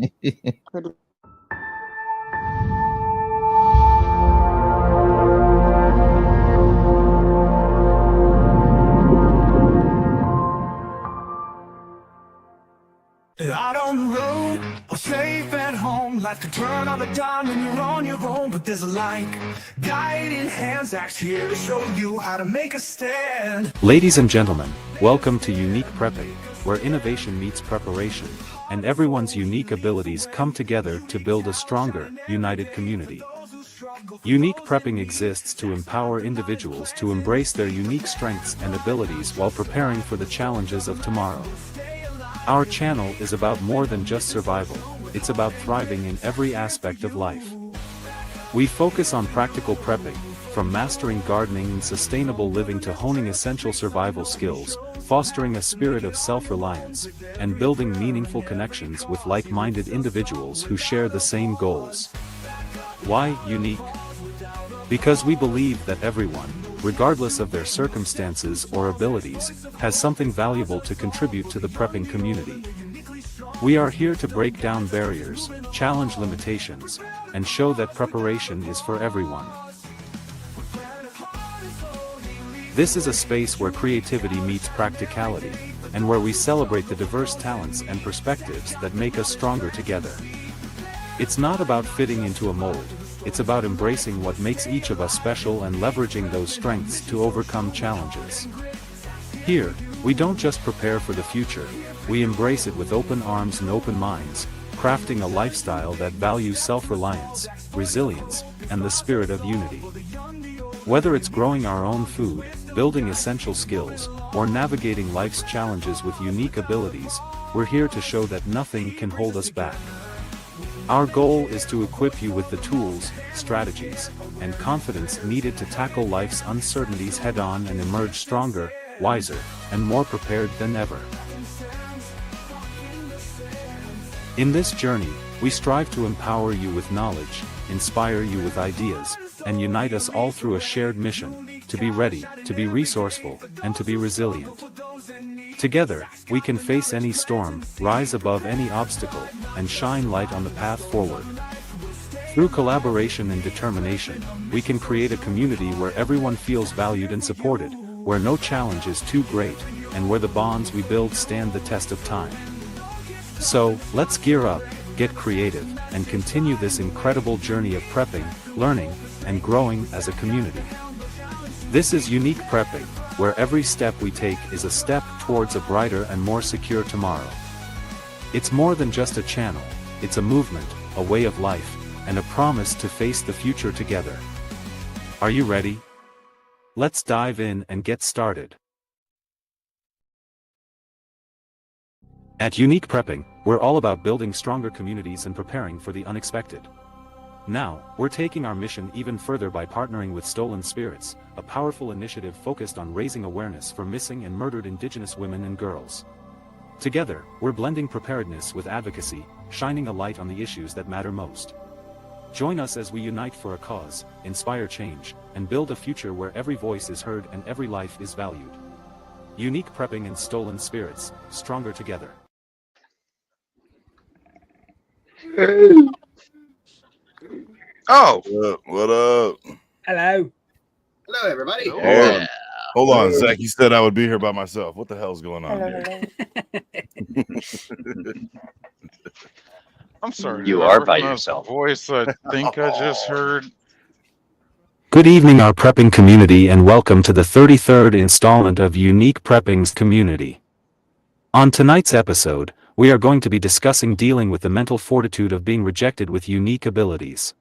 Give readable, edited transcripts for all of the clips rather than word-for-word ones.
Good. Out on the road or safe at home, life can turn on the dime when you're on your own. But there's a light, guiding hands acts here to show you how to make a stand. Ladies and gentlemen, welcome to Unique Prepping, where innovation meets preparation, and everyone's unique abilities come together to build a stronger, united community. Unique Prepping exists to empower individuals to embrace their unique strengths and abilities while preparing for the challenges of tomorrow. Our channel is about more than just survival, it's about thriving in every aspect of life. We focus on practical prepping, from mastering gardening and sustainable living to honing essential survival skills, fostering a spirit of self-reliance, and building meaningful connections with like-minded individuals who share the same goals. Why unique? Because we believe that everyone, regardless of their circumstances or abilities, has something valuable to contribute to the prepping community. We are here to break down barriers, challenge limitations, and show that preparation is for everyone. This is a space where creativity meets practicality, and where we celebrate the diverse talents and perspectives that make us stronger together. It's not about fitting into a mold. It's about embracing what makes each of us special and leveraging those strengths to overcome challenges. Here, we don't just prepare for the future, we embrace it with open arms and open minds, crafting a lifestyle that values self-reliance, resilience, and the spirit of unity. Whether it's growing our own food, building essential skills, or navigating life's challenges with unique abilities, we're here to show that nothing can hold us back. Our goal is to equip you with the tools, strategies, and confidence needed to tackle life's uncertainties head-on and emerge stronger, wiser, and more prepared than ever. In this journey, we strive to empower you with knowledge, inspire you with ideas, and unite us all through a shared mission, to be ready, to be resourceful, and to be resilient. Together, we can face any storm, rise above any obstacle, and shine light on the path forward. Through collaboration and determination, we can create a community where everyone feels valued and supported, where no challenge is too great, and where the bonds we build stand the test of time. So, let's gear up, get creative, and continue this incredible journey of prepping, learning, and growing as a community. This is Unique Prepping, where every step we take is a step towards a brighter and more secure tomorrow. It's more than just a channel, it's a movement, a way of life, and a promise to face the future together. Are you ready? Let's dive in and get started. At Unique Prepping, we're all about building stronger communities and preparing for the unexpected. Now, we're taking our mission even further by partnering with Stolen Spirits, a powerful initiative focused on raising awareness for missing and murdered Indigenous women and girls. Together, we're blending preparedness with advocacy, shining a light on the issues that matter most. Join us as we unite for a cause, inspire change, and build a future where every voice is heard and every life is valued. Unique Prepping and Stolen Spirits, stronger together. Oh, What up? Hello. Hello, everybody. yeah. Hold on, Zach. You said I would be here by myself. What the hell's going on Hello, here? hello. I'm sorry. You did I are by recognize yourself. the voice I think I just heard. Good evening, our prepping community, and welcome to the 33rd installment of Unique Prepping's Community. On tonight's episode, we are going to be discussing dealing with the mental fortitude of being rejected with unique abilities.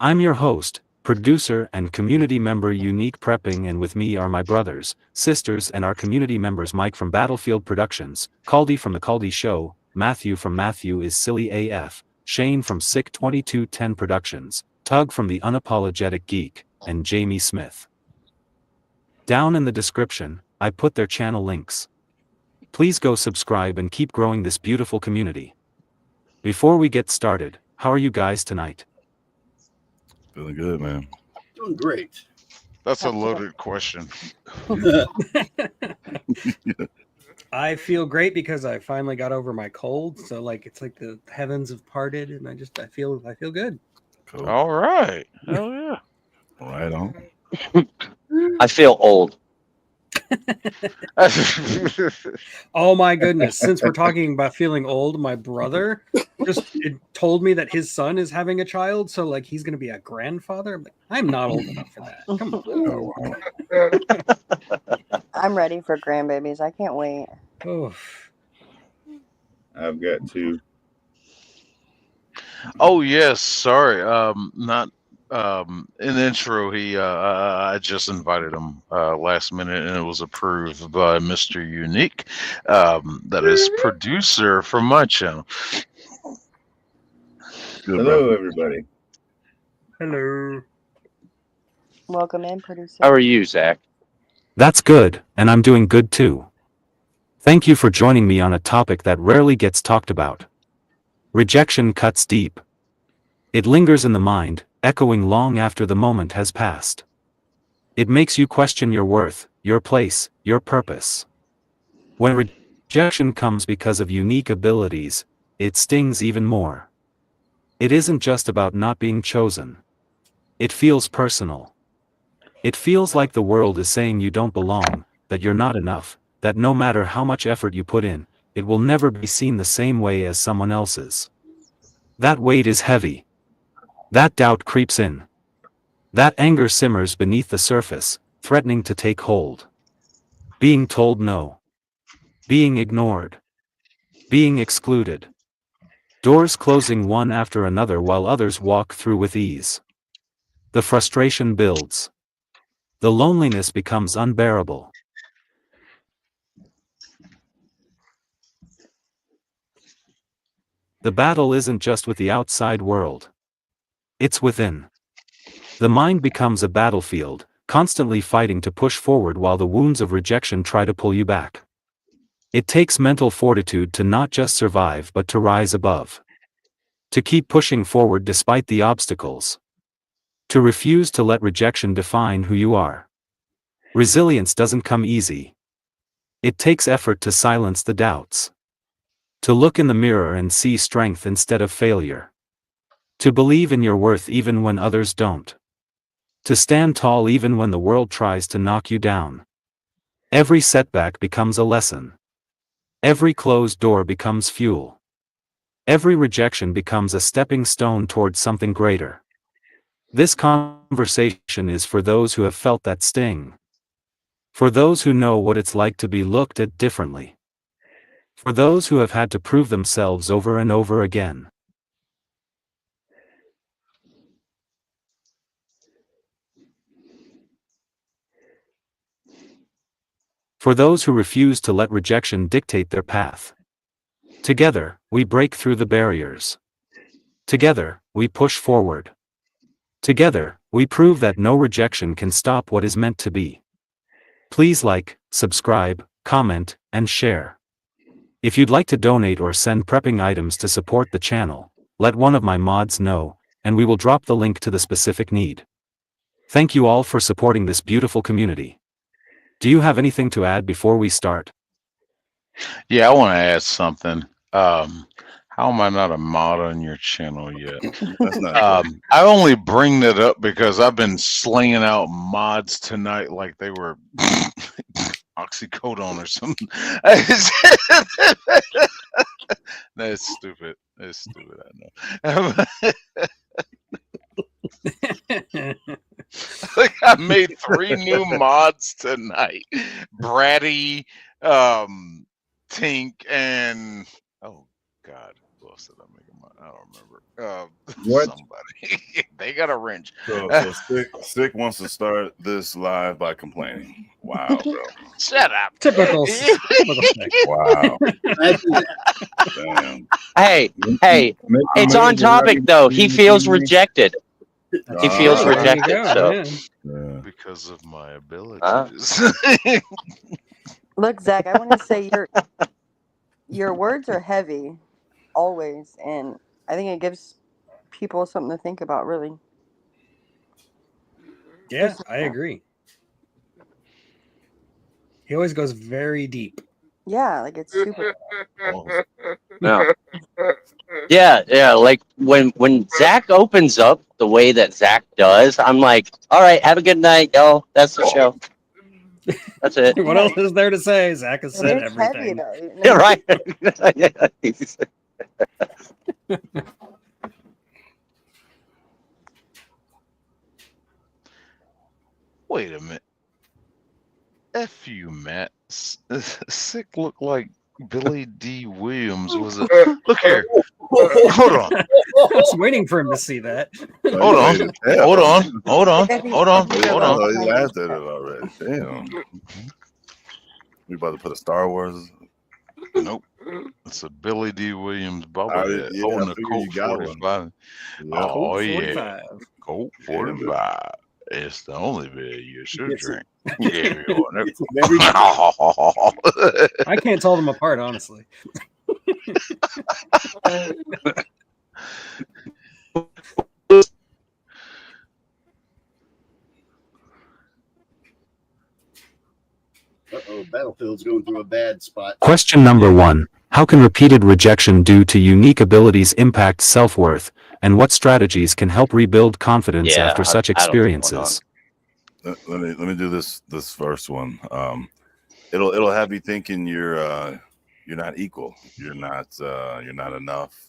I'm your host, producer, and community member Unique Prepping, and with me are my brothers, sisters, and our community members Mike from Battlefield Productions, Caldy from The Caldy Show, Matthew from Matthew is Silly AF, Shane from Sick 2210 Productions, Tug from The Unapologetic Geek, and Jamie Smith. Down in the description, I put their channel links. Please go subscribe and keep growing this beautiful community. Before we get started, how are you guys tonight? Feeling good, man. Doing great. That's a loaded question. I feel great because I finally got over my cold. So like it's like the heavens have parted, and I feel good. Cool. All right. Hell yeah. Right on. I feel old. Oh my goodness! Since we're talking about feeling old, my brother told me that his son is having a child, so like he's going to be a grandfather. I'm like, I'm not old enough for that. Come on. Oh, wow. I'm ready for grandbabies. I can't wait. Oh, I've got two. Oh yes, sorry. Not in the intro. I just invited him last minute, and it was approved by Mr. Unique. That is producer for my channel. Good, Hello, bro. everybody. hello. Welcome in, producer. How are you, Zach? That's good, and I'm doing good too. Thank you for joining me on a topic that rarely gets talked about. Rejection cuts deep. It lingers in the mind, echoing long after the moment has passed. It makes you question your worth, your place, your purpose. When rejection comes because of unique abilities, it stings even more. It isn't just about not being chosen. It feels personal. It feels like the world is saying you don't belong, that you're not enough, that no matter how much effort you put in, it will never be seen the same way as someone else's. That weight is heavy. That doubt creeps in. That anger simmers beneath the surface, threatening to take hold. Being told no. Being ignored. Being excluded. Doors closing one after another while others walk through with ease. The frustration builds. The loneliness becomes unbearable. The battle isn't just with the outside world. It's within. The mind becomes a battlefield, constantly fighting to push forward while the wounds of rejection try to pull you back. It takes mental fortitude to not just survive but to rise above. To keep pushing forward despite the obstacles. To refuse to let rejection define who you are. Resilience doesn't come easy. It takes effort to silence the doubts. To look in the mirror and see strength instead of failure. To believe in your worth even when others don't. To stand tall even when the world tries to knock you down. Every setback becomes a lesson. Every closed door becomes fuel. Every rejection becomes a stepping stone towards something greater. This conversation is for those who have felt that sting. For those who know what it's like to be looked at differently. For those who have had to prove themselves over and over again. For those who refuse to let rejection dictate their path. Together, we break through the barriers. Together, we push forward. Together, we prove that no rejection can stop what is meant to be. Please like, subscribe, comment, and share. If you'd like to donate or send prepping items to support the channel, let one of my mods know, and we will drop the link to the specific need. Thank you all for supporting this beautiful community. Do you have anything to add before we start? Yeah, I want to add something. How am I not a mod on your channel yet? That's not good. I only bring that up because I've been slinging out mods tonight like they were oxycodone or something. That's stupid. That's stupid, I know. Like, I made 3 new mods tonight. Bratty, Tink, and oh god, who else did I make a mod? I don't remember. What? Somebody. They got a wrench. So Sick wants to start this live by complaining. Wow, bro. Shut up. Typical. Typical thing. Wow. I do that. Damn. Hey, it's on topic though. He feels rejected. He feels There you rejected. go, So yeah. Yeah. Because of my abilities. Look, Zach, I want to say your words are heavy, always, and I think it gives people something to think about. Really, Yeah, I agree. He always goes very deep. Yeah, like it's super. Yeah. Like when Zach opens up the way that Zach does, I'm like, all right, have a good night, y'all. That's the show. That's it. What else is there to say? Zach has said It's heavy everything. though. Yeah, right. Wait a minute. F you, Matt. Sick looked like Billy D. Williams was a. Look here. Hold on. I was waiting for him to see that. Hold on. Hold on. Hold on. Hold on. Hold on. Oh, he laughed at it already. Damn. We about to put a Star Wars. Nope. It's a Billy D. Williams I bobblehead yeah, holding I a figured Colt you got one. 45. Yeah. Oh, yeah. 45. Colt Yeah, 45. It's the only beer you should It's a- drink. Yeah, It's a very I can't tell them apart, honestly. Battlefield's going through a bad spot. Question number 1. How can repeated rejection due to unique abilities impact self-worth, and what strategies can help rebuild confidence Yeah, after such I don't know what's experiences? Let me do this first one. It'll have you thinking you're not equal. You're not enough.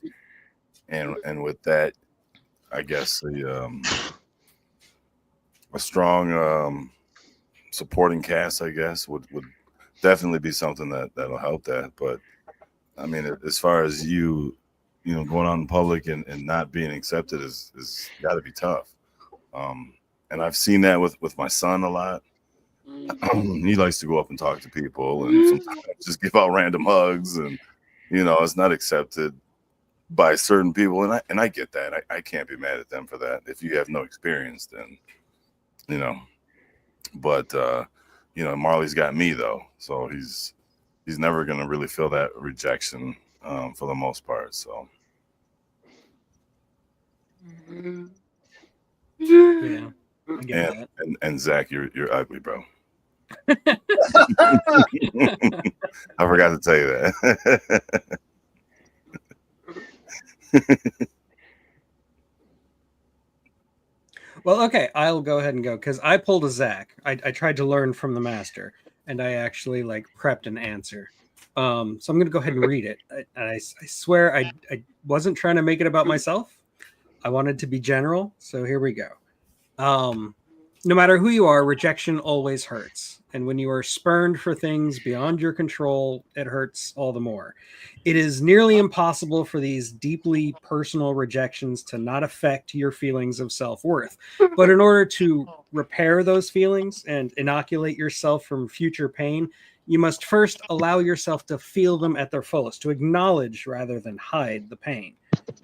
And with that, I guess a strong supporting cast, I guess, would definitely be something that'll help that. But I mean, as far as you know, going out in public and not being accepted is got to be tough. And I've seen that with my son a lot. He likes to go up and talk to people and sometimes just give out random hugs, and you know, it's not accepted by certain people, and I get that. I can't be mad at them for that. If you have no experience, then you know. But you know, Marley's got me though, so he's never gonna really feel that rejection for the most part. So Yeah. I get that. and Zach, you're ugly, bro. I forgot to tell you that. Well, okay, I'll go ahead and go because I pulled a Zach. I tried to learn from the master, and I actually like prepped an answer. So I'm going to go ahead and read it. I swear I wasn't trying to make it about myself. I wanted to be general. So here we go. No matter who you are, rejection always hurts. And when you are spurned for things beyond your control, it hurts all the more. It is nearly impossible for these deeply personal rejections to not affect your feelings of self-worth. But in order to repair those feelings and inoculate yourself from future pain, you must first allow yourself to feel them at their fullest, to acknowledge rather than hide the pain.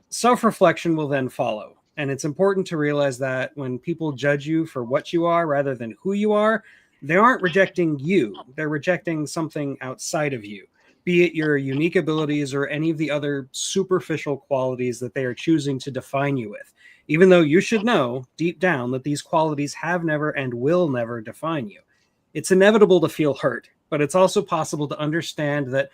Self-reflection will then follow. And it's important to realize that when people judge you for what you are rather than who you are, they aren't rejecting you. They're rejecting something outside of you, be it your unique abilities or any of the other superficial qualities that they are choosing to define you with, even though you should know deep down that these qualities have never and will never define you. It's inevitable to feel hurt, but it's also possible to understand that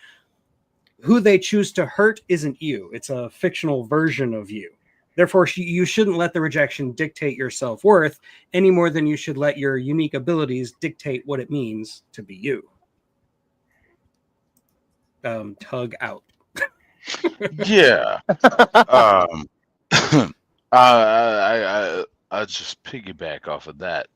who they choose to hurt isn't you. It's a fictional version of you. Therefore, you shouldn't let the rejection dictate your self-worth any more than you should let your unique abilities dictate what it means to be you. Tug out. Yeah. I just piggyback off of that.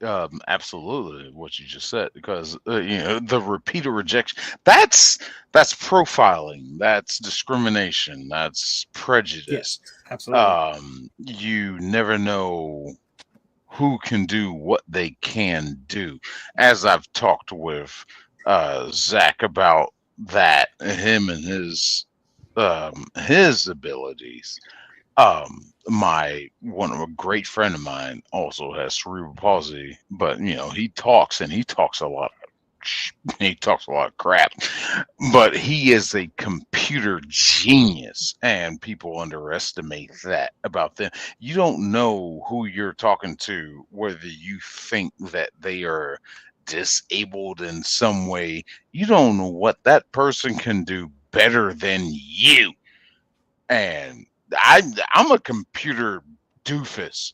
Absolutely, what you just said, because you know, the repeated rejection. That's profiling. That's discrimination. That's prejudice. Yes, absolutely. You never know who can do what they can do. As I've talked with Zach about that, him and his abilities. A great friend of mine also has cerebral palsy, but you know, he talks a lot of crap, but he is a computer genius, and people underestimate that about them. You don't know who you're talking to, whether you think that they are disabled in some way, you don't know what that person can do better than you. And I'm a computer doofus.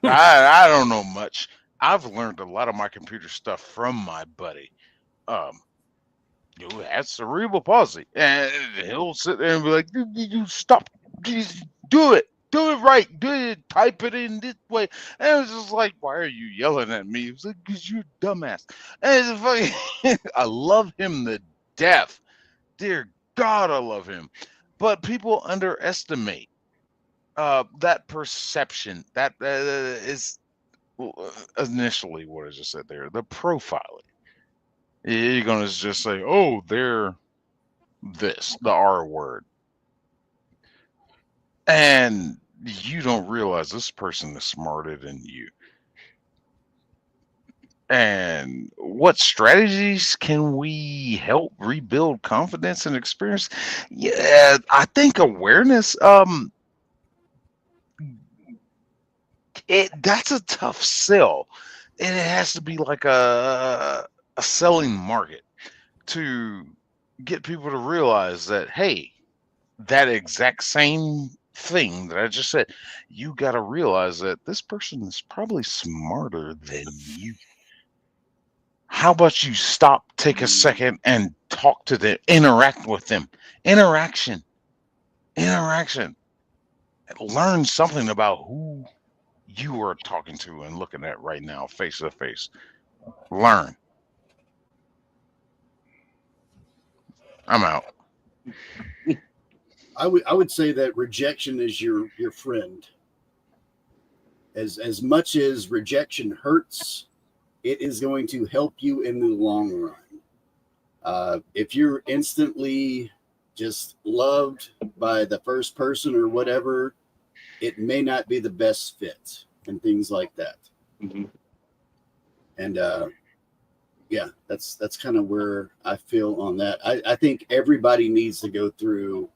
I don't know much. I've learned a lot of my computer stuff from my buddy, who has cerebral palsy, and he'll sit there and be like, "You stop, just do it." Do it right. Do it. Type it in this way. And it was just like, why are you yelling at me? It was like, because you're a dumbass. And it's fucking, I love him to death. Dear God, I love him. But people underestimate that perception. That is initially what I just said there. The profiling. You're gonna just say, "Oh, they're this," the R word, and you don't realize this person is smarter than you. And what strategies can we help rebuild confidence and experience? Yeah, I think awareness. That's a tough sell, and it has to be like a selling market to get people to realize that, hey, that exact same thing that I just said, you got to realize that this person is probably smarter than you. How about you stop, take a second, and talk to them, interact with them? Interaction. Learn something about who you are talking to and looking at right now, face to face. Learn. I'm out. I would say that rejection is your friend. As much as rejection hurts, it is going to help you in the long run. If you're instantly just loved by the first person or whatever, it may not be the best fit and things like that. Mhm. And yeah, that's kind of where I feel on that. I think everybody needs to go through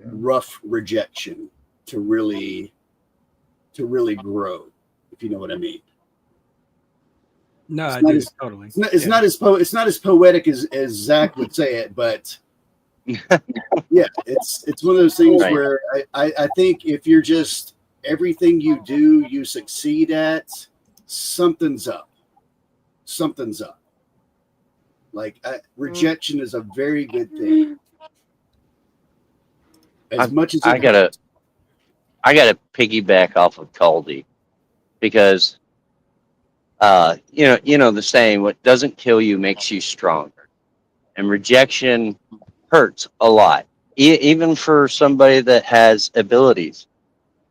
rough rejection to really grow, if you know what I mean. No, It's I not do as- totally. It's not as poetic as Zach would say it, but yeah, it's one of those things Right. where I think if you're just everything you do, you succeed at, something's up. Like rejection is a very good thing. As much as I gotta piggyback off of Caldy because you know the saying, what doesn't kill you makes you stronger. And rejection hurts a lot. Even for somebody that has abilities.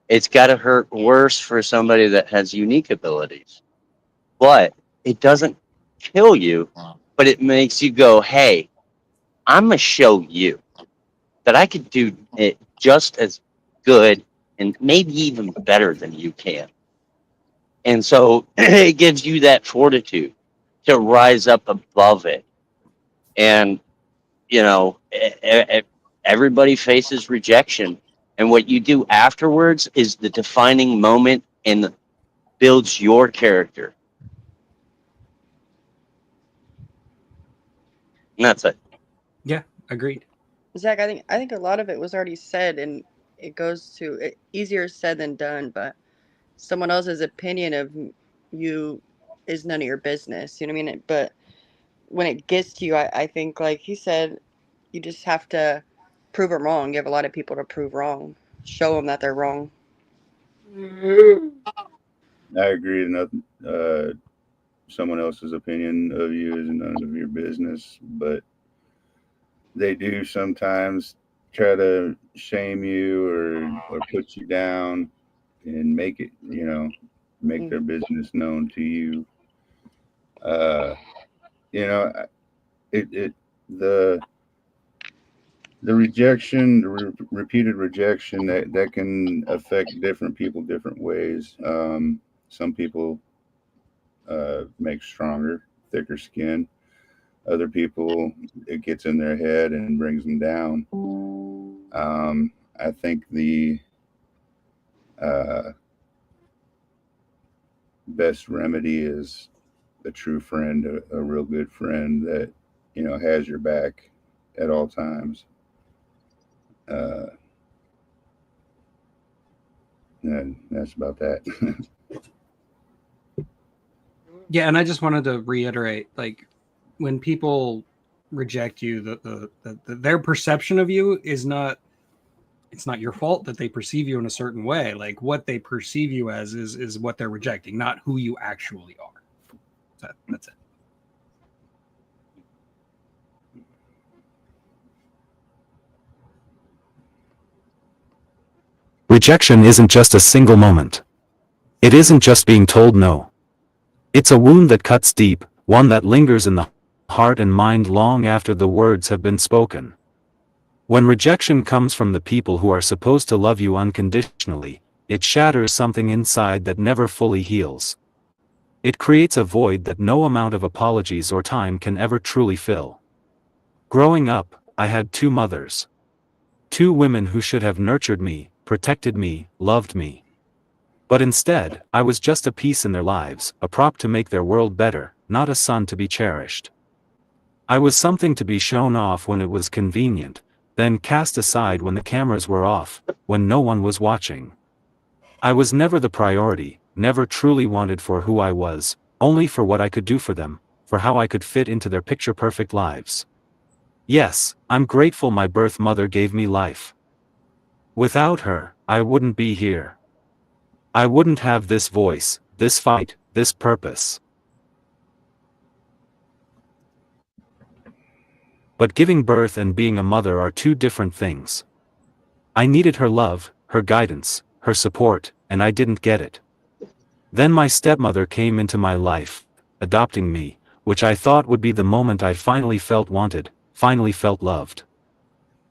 It's got to hurt worse for somebody that has unique abilities. But it doesn't kill you, but it makes you go, "Hey, I'm going to show you that I could do it just as good and maybe even better than you can." And so it gives you that fortitude to rise up above it. And, you know, everybody faces rejection. And what you do afterwards is the defining moment and builds your character. And that's it. Yeah, agreed. Zach, I think a lot of it was already said, and it goes to easier said than done. But someone else's opinion of you is none of your business. You know what I mean? But when it gets to you, I think, like he said, you just have to prove them wrong. You have a lot of people to prove wrong. Show them that they're wrong. I agree. Nothing. Someone else's opinion of you is none of your business, but they do sometimes try to shame you or put you down and make it, make their business known to you. The rejection, the repeated rejection, that can affect different people different ways. Some people make stronger, thicker skin. Other people, it gets in their head and brings them down. I think the best remedy is a true friend, a real good friend that, you know, has your back at all times. And that's about that. Yeah, and I just wanted to reiterate, like, when people reject you, their perception of you is not, it's not your fault that they perceive you in a certain way. Like, what they perceive you as is what they're rejecting, not who you actually are. That's it. Rejection isn't just a single moment. It isn't just being told no. It's a wound that cuts deep, one that lingers in the heart and mind long after the words have been spoken. When rejection comes from the people who are supposed to love you unconditionally, it shatters something inside that never fully heals. It creates a void that no amount of apologies or time can ever truly fill. Growing up, I had two mothers. Two women who should have nurtured me, protected me, loved me. But instead, I was just a piece in their lives, a prop to make their world better, not a son to be cherished. I was something to be shown off when it was convenient, then cast aside when the cameras were off, when no one was watching. I was never the priority, never truly wanted for who I was, only for what I could do for them, for how I could fit into their picture-perfect lives. Yes, I'm grateful my birth mother gave me life. Without her, I wouldn't be here. I wouldn't have this voice, this fight, this purpose. But giving birth and being a mother are two different things. I needed her love, her guidance, her support, and I didn't get it. Then my stepmother came into my life, adopting me, which I thought would be the moment I finally felt wanted, finally felt loved.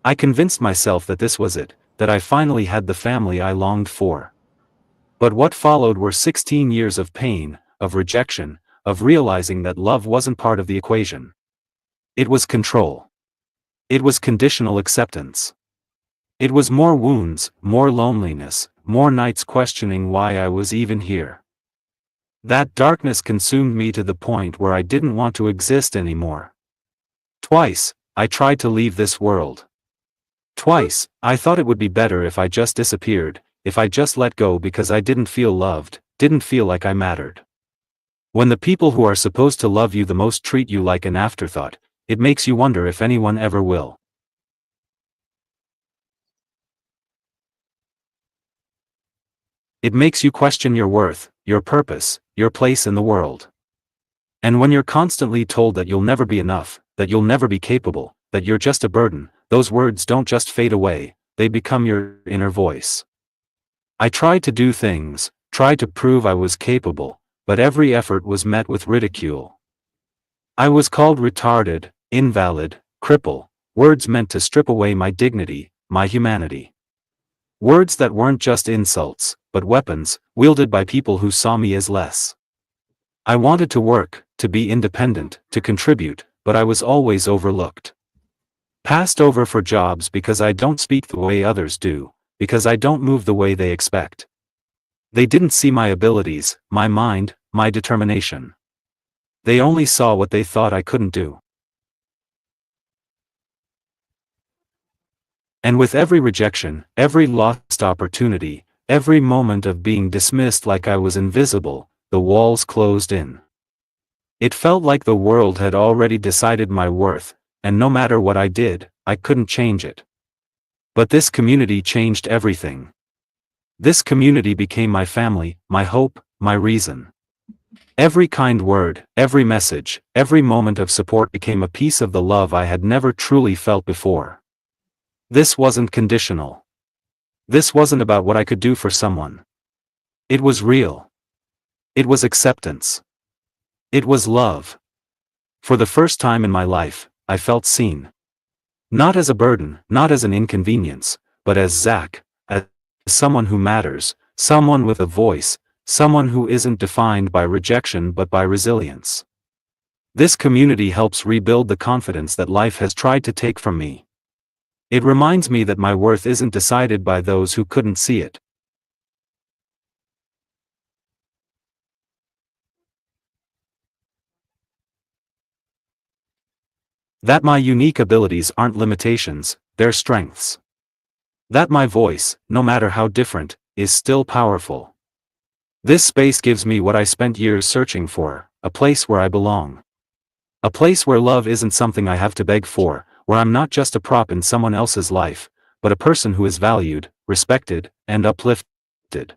I convinced myself that this was it, that I finally had the family I longed for. But what followed were 16 years of pain, of rejection, of realizing that love wasn't part of the equation. It was control. It was conditional acceptance. It was more wounds, more loneliness, more nights questioning why I was even here. That darkness consumed me to the point where I didn't want to exist anymore. Twice, I tried to leave this world. Twice, I thought it would be better if I just disappeared, if I just let go because I didn't feel loved, didn't feel like I mattered. When the people who are supposed to love you the most treat you like an afterthought, it makes you wonder if anyone ever will. It makes you question your worth, your purpose, your place in the world. And when you're constantly told that you'll never be enough, that you'll never be capable, that you're just a burden, those words don't just fade away, they become your inner voice. I tried to do things, tried to prove I was capable, but every effort was met with ridicule. I was called retarded, invalid, cripple, words meant to strip away my dignity, my humanity. Words that weren't just insults, but weapons, wielded by people who saw me as less. I wanted to work, to be independent, to contribute, but I was always overlooked. Passed over for jobs because I don't speak the way others do, because I don't move the way they expect. They didn't see my abilities, my mind, my determination. They only saw what they thought I couldn't do. And with every rejection, every lost opportunity, every moment of being dismissed like I was invisible, the walls closed in. It felt like the world had already decided my worth, and no matter what I did, I couldn't change it. But this community changed everything. This community became my family, my hope, my reason. Every kind word, every message, every moment of support became a piece of the love I had never truly felt before. This wasn't conditional. This wasn't about what I could do for someone. It was real. It was acceptance. It was love. For the first time in my life, I felt seen. Not as a burden, not as an inconvenience, but as Zach, as someone who matters, someone with a voice, someone who isn't defined by rejection but by resilience. This community helps rebuild the confidence that life has tried to take from me. It reminds me that my worth isn't decided by those who couldn't see it. That my unique abilities aren't limitations, they're strengths. That my voice, no matter how different, is still powerful. This space gives me what I spent years searching for, a place where I belong. A place where love isn't something I have to beg for, where I'm not just a prop in someone else's life, but a person who is valued, respected, and uplifted.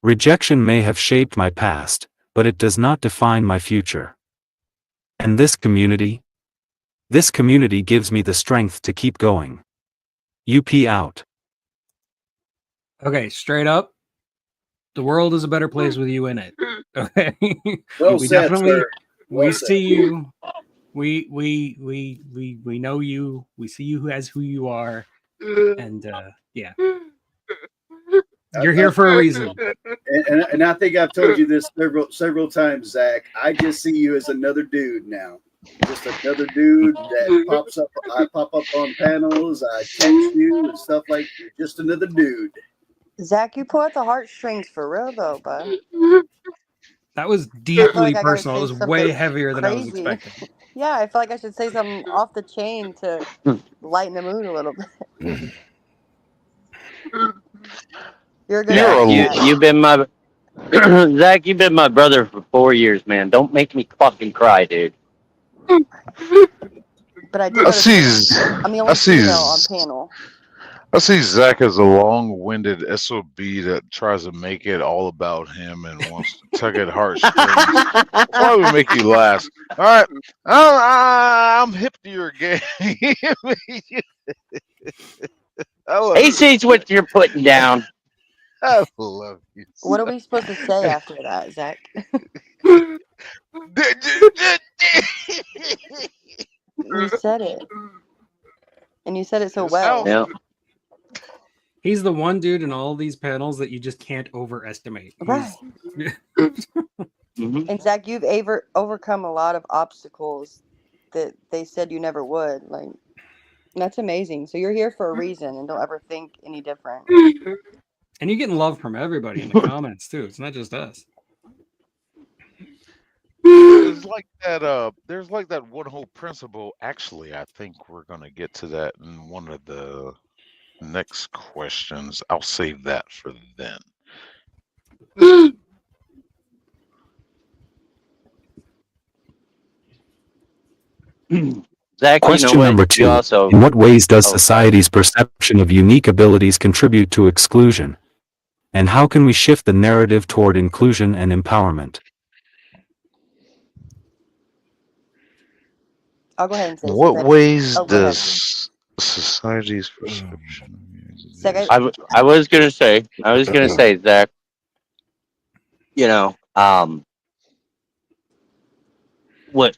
Rejection may have shaped my past, but it does not define my future. And this community gives me the strength to keep going. UP out. Okay, straight up, the world is a better place with you in it. Okay, Well we said, definitely sir. Well we said. see you. We know you. We see you as who you are, and yeah, you're here for a reason. And I think I've told you this several times, Zach. I just see you as another dude now. Just another dude that pops up. I pop up on panels. I text you and stuff like. Just another dude. Zach, you pull out the heartstrings for real though, bud. That was I feel deeply like I gotta personal. It say was way something heavier than I was crazy. expecting. Yeah, I feel like I should say something off the chain to lighten the mood a little bit. You're a good You're guy, a- Zach. You've been my Zach. You've been my brother for 4 years, man. Don't make me fucking cry, dude. But I did I notice see. I'm the I only see. female on panel. I see Zach as a long-winded SOB that tries to make it all about him and wants to tug at heartstrings. Why would make you laugh? All right, I'm hip to your game. I love He sees what you're putting down. I love you. What are we supposed to say after that, Zach? You said it. And you said it so well. Yeah. He's the one dude in all these panels that you just can't overestimate. Right. Mhm. And Zach, you've overcome a lot of obstacles that they said you never would. Like, that's amazing. So you're here for a reason, and don't ever think any different. And you're getting love from everybody in the comments too. It's not just us. There's like that. There's like that one whole principle. Actually, I think we're gonna get to that in one of the next questions. I'll save that for then. Zach, Question you know number what? You 2. also. In what ways does Oh, sorry. society's perception of unique abilities contribute to exclusion? And how can we shift the narrative toward inclusion and empowerment? I'll go ahead and say What something. ways Oh, go ahead. does society's perception? Zach, I was gonna say, Zach. You know, what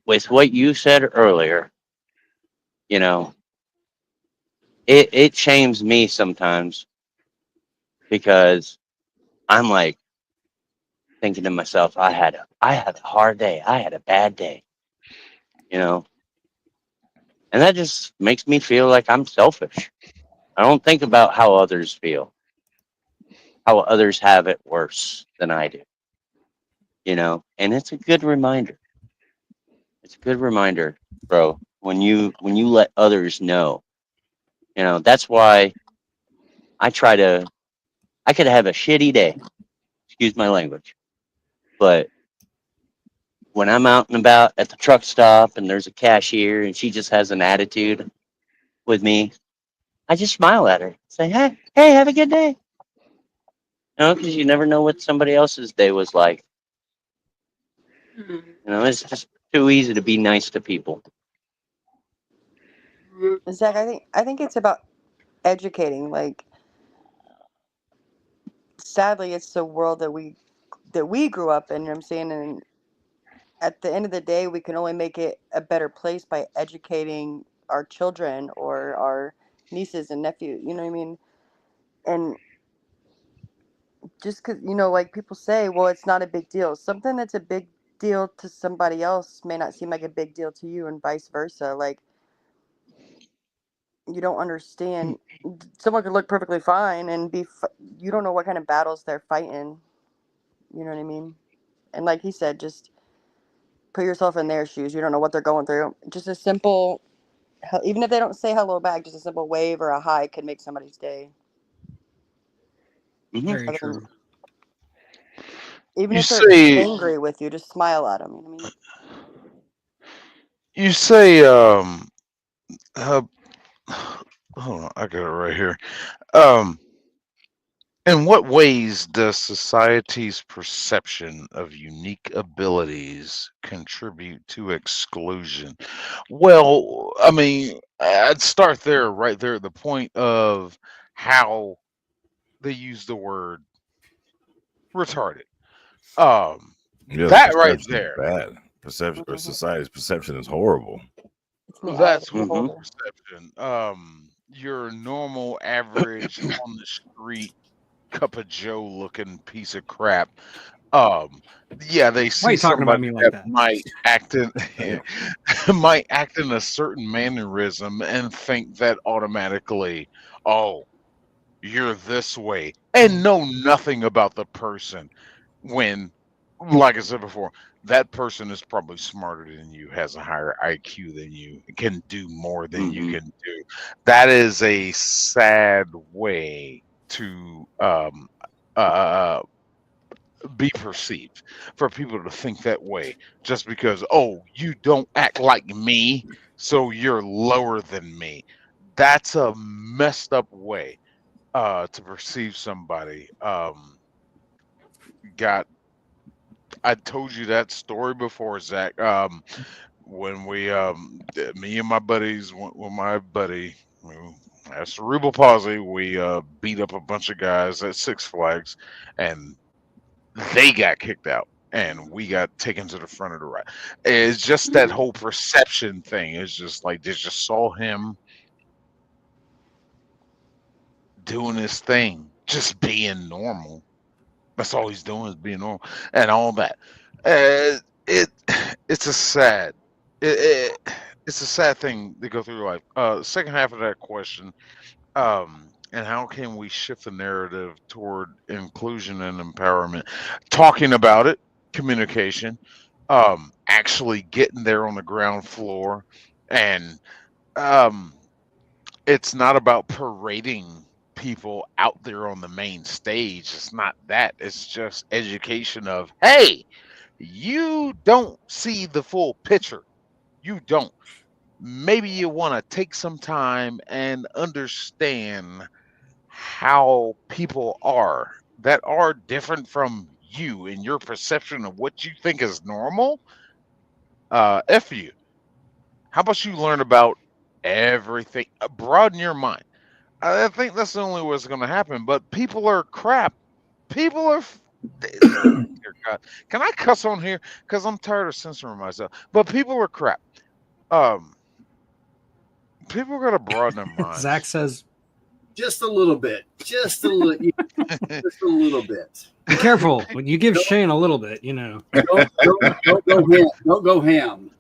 with what you said earlier, you know, it shames me sometimes because I'm like thinking to myself, I had a hard day, I had a bad day, you know, and that just makes me feel like I'm selfish. I don't think about how others feel, how others have it worse than I do, you know, and it's a good reminder. It's a good reminder, bro. When you let others know, you know, that's why I try to. I could have a shitty day, excuse my language, but when I'm out and about at the truck stop and there's a cashier and she just has an attitude with me, I just smile at her, say, hey, have a good day. You know, because you never know what somebody else's day was like. You know, it's just too easy to be nice to people. Zach, I think it's about educating. Like, sadly, it's the world that we grew up in. You know what I'm saying? And at the end of the day, we can only make it a better place by educating our children or our nieces and nephews. You know what I mean? And just because, like people say, well, it's not a big deal. Something that's a big deal to somebody else may not seem like a big deal to you, and vice versa. Like, you don't understand. Someone could look perfectly fine and you don't know what kind of battles they're fighting. You know what I mean? And like he said, just put yourself in their shoes. You don't know what they're going through. Just a simple, even if they don't say hello back, just a simple wave or a hi could make somebody's day. Very Other true. than- Even You if they're say angry with you, just smile at them. You know what I mean? you say hold on, I got it right here. In what ways does society's perception of unique abilities contribute to exclusion? Well, I mean, I'd start there, right there at the point of how they use the word retarded. Yeah, the That right perception is there. bad. Perception or Mhm. society's perception is horrible. It's in the eye of That's the what Mhm. beholder. perception. Your normal, average, on the street, cup of Joe looking piece of crap. Yeah, they Why are see you talking about somebody me like that that? might act in might act in a certain mannerism and think that automatically, oh, you're this way, and know nothing about the person. When, like I said before, that person is probably smarter than you, has a higher IQ than you, can do more than you Mhm. can do. That is a sad way to uh, be perceived, for people to think that way, just because, oh, you don't act like me, so you're lower than me. That's a messed up way to perceive somebody. Got I told you that story before, Zach. When we me and my buddies went with my buddy who has cerebral palsy, we beat up a bunch of guys at Six Flags, and they got kicked out, and we got taken to the front of the ride. It's just that whole perception thing. It's just like they just saw him doing his thing, just being normal. That's all he's doing is being normal, and all that. It it's a sad it's a sad thing to go through life. Second half of that question, and how can we shift the narrative toward inclusion and empowerment? Talking about it, communication, actually getting there on the ground floor, and um, it's not about parading people out there on the main stage. It's not that. It's just education of, hey, you don't see the full picture. You don't. Maybe you want to take some time and understand how people are that are different from you and your perception of what you think is normal. F you. How about you learn about everything? Broaden your mind. I think that's the only way it's going to happen. But people are crap. People are. Dear God, can I cuss on here? Because I'm tired of censoring myself. But people are crap. Um, People got to broaden their minds. Zach says, Just a little bit. Just a little. Just a little bit. "Be careful when you give Shane a little bit." You know, Don't go ham. Don't go ham.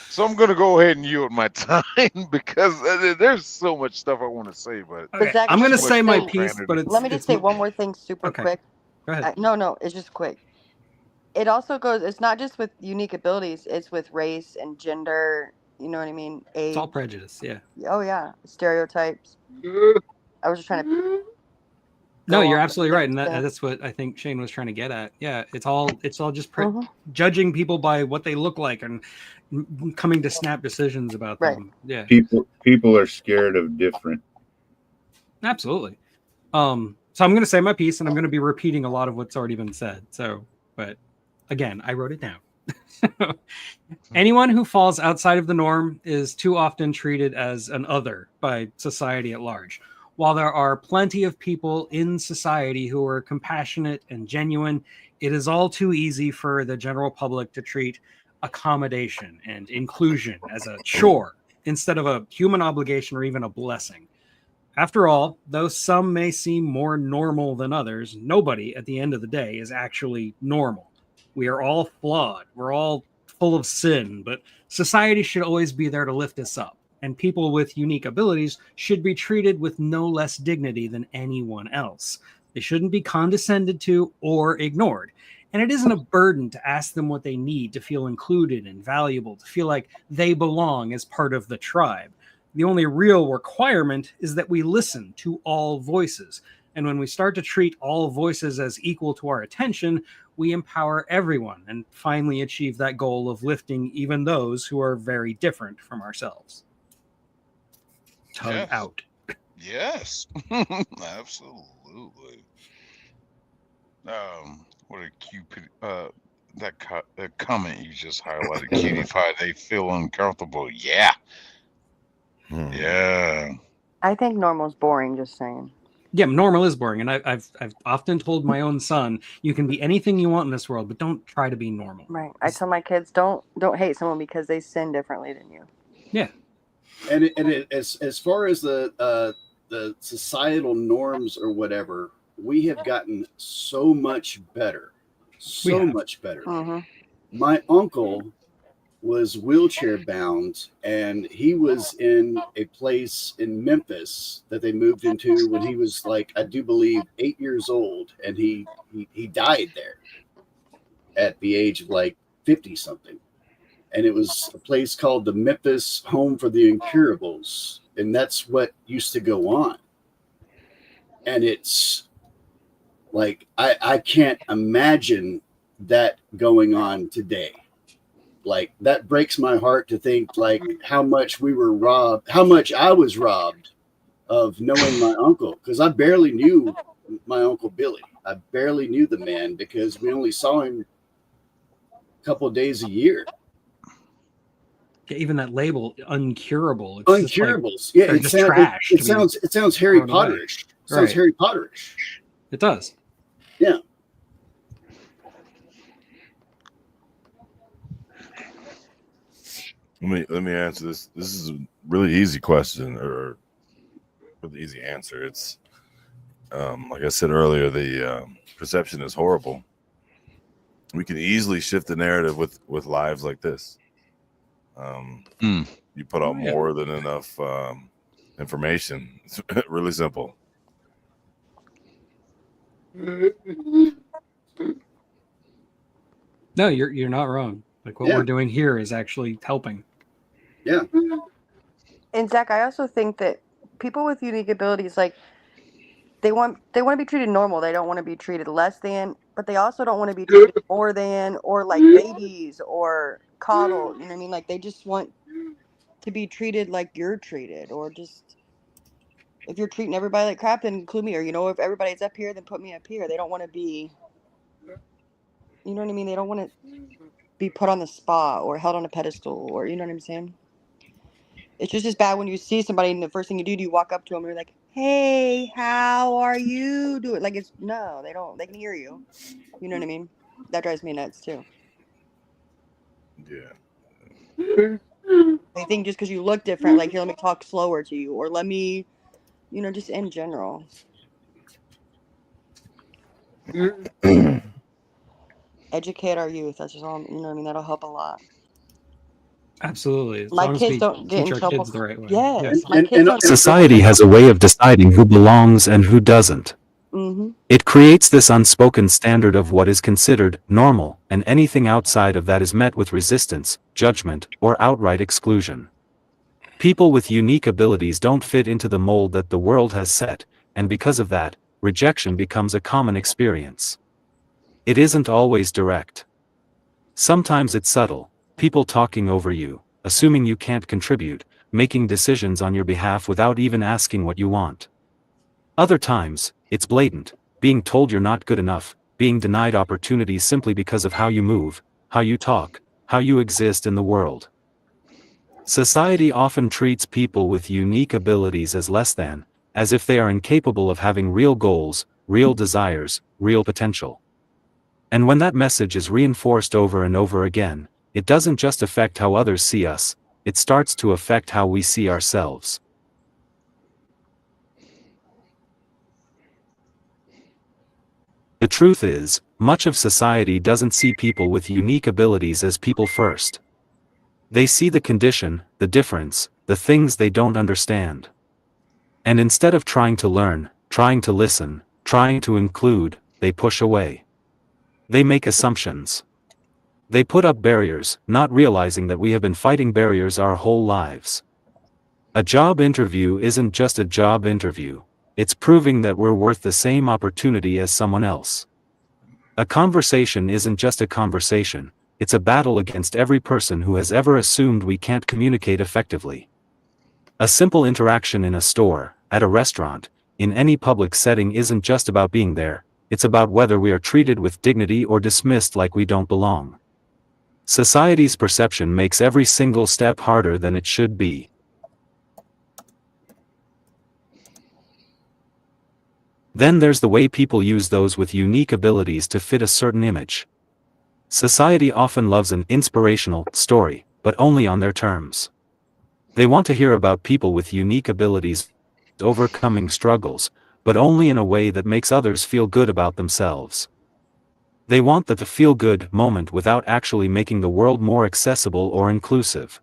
So I'm going to go ahead and yield my time because there's so much stuff I want to say. But okay, Zach, I'm let gonna me say just my say- piece, but it's. Let me just it's say mo- one more thing super Okay. quick. Go ahead. No, it's just quick. It also goes, it's not just with unique abilities, it's with race and gender, you know what I mean? It's all Age. prejudice. Yeah. Oh, yeah. Stereotypes. I was just trying to. No, go you're on absolutely with right, and that. that's what I think Shane was trying to get at. Yeah, it's all just Mhm. judging people by what they look like and coming to snap decisions about Right. them. Yeah, People are scared of different. absolutely. So I'm going to say my piece, and I'm going to be repeating a lot of what's already been said. So, but again, I wrote it down. Anyone who falls outside of the norm is too often treated as an other by society at large. While there are plenty of people in society who are compassionate and genuine, it is all too easy for the general public to treat accommodation and inclusion as a chore instead of a human obligation or even a blessing. After all, though some may seem more normal than others, nobody at the end of the day is actually normal. We are all flawed. We're all full of sin, but society should always be there to lift us up. And people with unique abilities should be treated with no less dignity than anyone else. They shouldn't be condescended to or ignored. And it isn't a burden to ask them what they need to feel included and valuable, to feel like they belong as part of the tribe. The only real requirement is that we listen to all voices. And when we start to treat all voices as equal to our attention, we empower everyone and finally achieve that goal of lifting even those who are very different from ourselves. Tug Yes. out. Yes, absolutely. What a cupid. That comment you just highlighted, cutie pie. They feel uncomfortable. Yeah, yeah. I think normal's boring. Just saying. Yeah, normal is boring. And I've often told my own son, you can be anything you want in this world, but don't try to be normal. Right. I tell my kids don't hate someone because they sin differently than you. Yeah. And as far as the societal norms or whatever, we have gotten so much better, much better. Mm-hmm. My uncle was wheelchair bound, and he was in a place in Memphis that they moved into when he was like, I do believe, 8 years old, and he died there at the age of like 50 something. And it was a place called the Memphis Home for the Incurables, and that's what used to go on. And it's like I can't imagine that going on today. Like, that breaks my heart to think like how much we were robbed, how much I was robbed of knowing my uncle, because I barely knew my Uncle Billy. I barely knew the man because we only saw him a couple of days a year. Yeah, even that label, uncurable. It's just like, Uncurables. Yeah, they're it just sounds trash it to be sounds Harry thrown away. Potterish. Sounds Right. Harry Potterish. it does. Yeah. Let me answer this. This is a really easy question, or really easy answer. It's like I said earlier, the perception is horrible. We can easily shift the narrative with lives like this. You put out more than enough information. It's really simple. No, you're not wrong. Like, what we're doing here is actually helping. Yeah. And Zach, I also think that people with unique abilities, like, they want to be treated normal. They don't want to be treated less than, but they also don't want to be treated more than, or like babies or coddled. You know what I mean? Like, they just want to be treated like you're treated, or just, if you're treating everybody like crap, then include me. Or, you know, if everybody's up here, then put me up here. They don't want to be, you know what I mean? They don't want to be put on the spot or held on a pedestal, or, you know what I'm saying? It's just bad when you see somebody and the first thing you do, you walk up to them and you're like, hey, how are you doing? Like, it's, no, they don't, they can hear you. You know what I mean? That drives me nuts too. Yeah. They think just because you look different, like, here, let me talk slower to you, or let me, you know, just in general. Educate our youth. That's just all, you know what I mean? That'll help a lot. Absolutely. As My long as kids we don't get teach in our trouble. kids the right way. Yes. And- My kids don't. Society has a way of deciding who belongs and who doesn't. Mm-hmm. It creates this unspoken standard of what is considered normal, and anything outside of that is met with resistance, judgment, or outright exclusion. People with unique abilities don't fit into the mold that the world has set, and because of that, rejection becomes a common experience. It isn't always direct. Sometimes it's subtle, people talking over you, assuming you can't contribute, making decisions on your behalf without even asking what you want. Other times, it's blatant, being told you're not good enough, being denied opportunities simply because of how you move, how you talk, how you exist in the world. Society often treats people with unique abilities as less than, as if they are incapable of having real goals, real desires, real potential. And when that message is reinforced over and over again, it doesn't just affect how others see us, it starts to affect how we see ourselves. The truth is, much of society doesn't see people with unique abilities as people first. They see the condition, the difference, the things they don't understand. And instead of trying to learn, trying to listen, trying to include, they push away. They make assumptions. They put up barriers, not realizing that we have been fighting barriers our whole lives. A job interview isn't just a job interview. It's proving that we're worth the same opportunity as someone else. A conversation isn't just a conversation, it's a battle against every person who has ever assumed we can't communicate effectively. A simple interaction in a store, at a restaurant, in any public setting isn't just about being there, it's about whether we are treated with dignity or dismissed like we don't belong. Society's perception makes every single step harder than it should be. Then there's the way people use those with unique abilities to fit a certain image. Society often loves an inspirational story, but only on their terms. They want to hear about people with unique abilities overcoming struggles, but only in a way that makes others feel good about themselves. They want the feel-good moment without actually making the world more accessible or inclusive.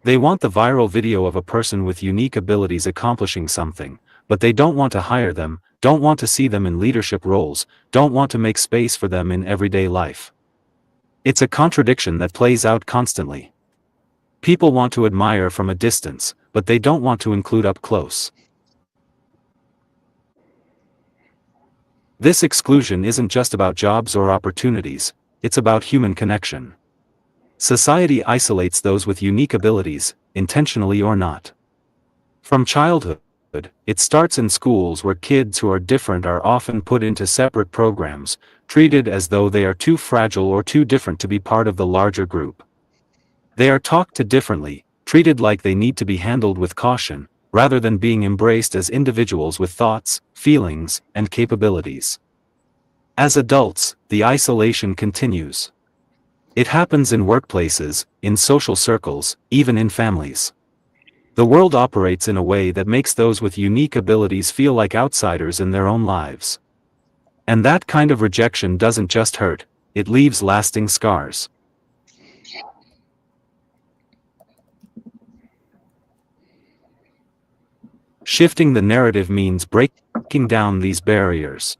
They want the viral video of a person with unique abilities accomplishing something, but they don't want to hire them, don't want to see them in leadership roles, don't want to make space for them in everyday life. It's a contradiction that plays out constantly. People want to admire from a distance, but they don't want to include up close. This exclusion isn't just about jobs or opportunities, it's about human connection. Society isolates those with unique abilities, intentionally or not. From childhood, it starts in schools where kids who are different are often put into separate programs, treated as though they are too fragile or too different to be part of the larger group. They are talked to differently, treated like they need to be handled with caution, rather than being embraced as individuals with thoughts, feelings, and capabilities. As adults, the isolation continues. It happens in workplaces, in social circles, even in families. The world operates in a way that makes those with unique abilities feel like outsiders in their own lives. And that kind of rejection doesn't just hurt, it leaves lasting scars. Shifting the narrative means breaking down these barriers.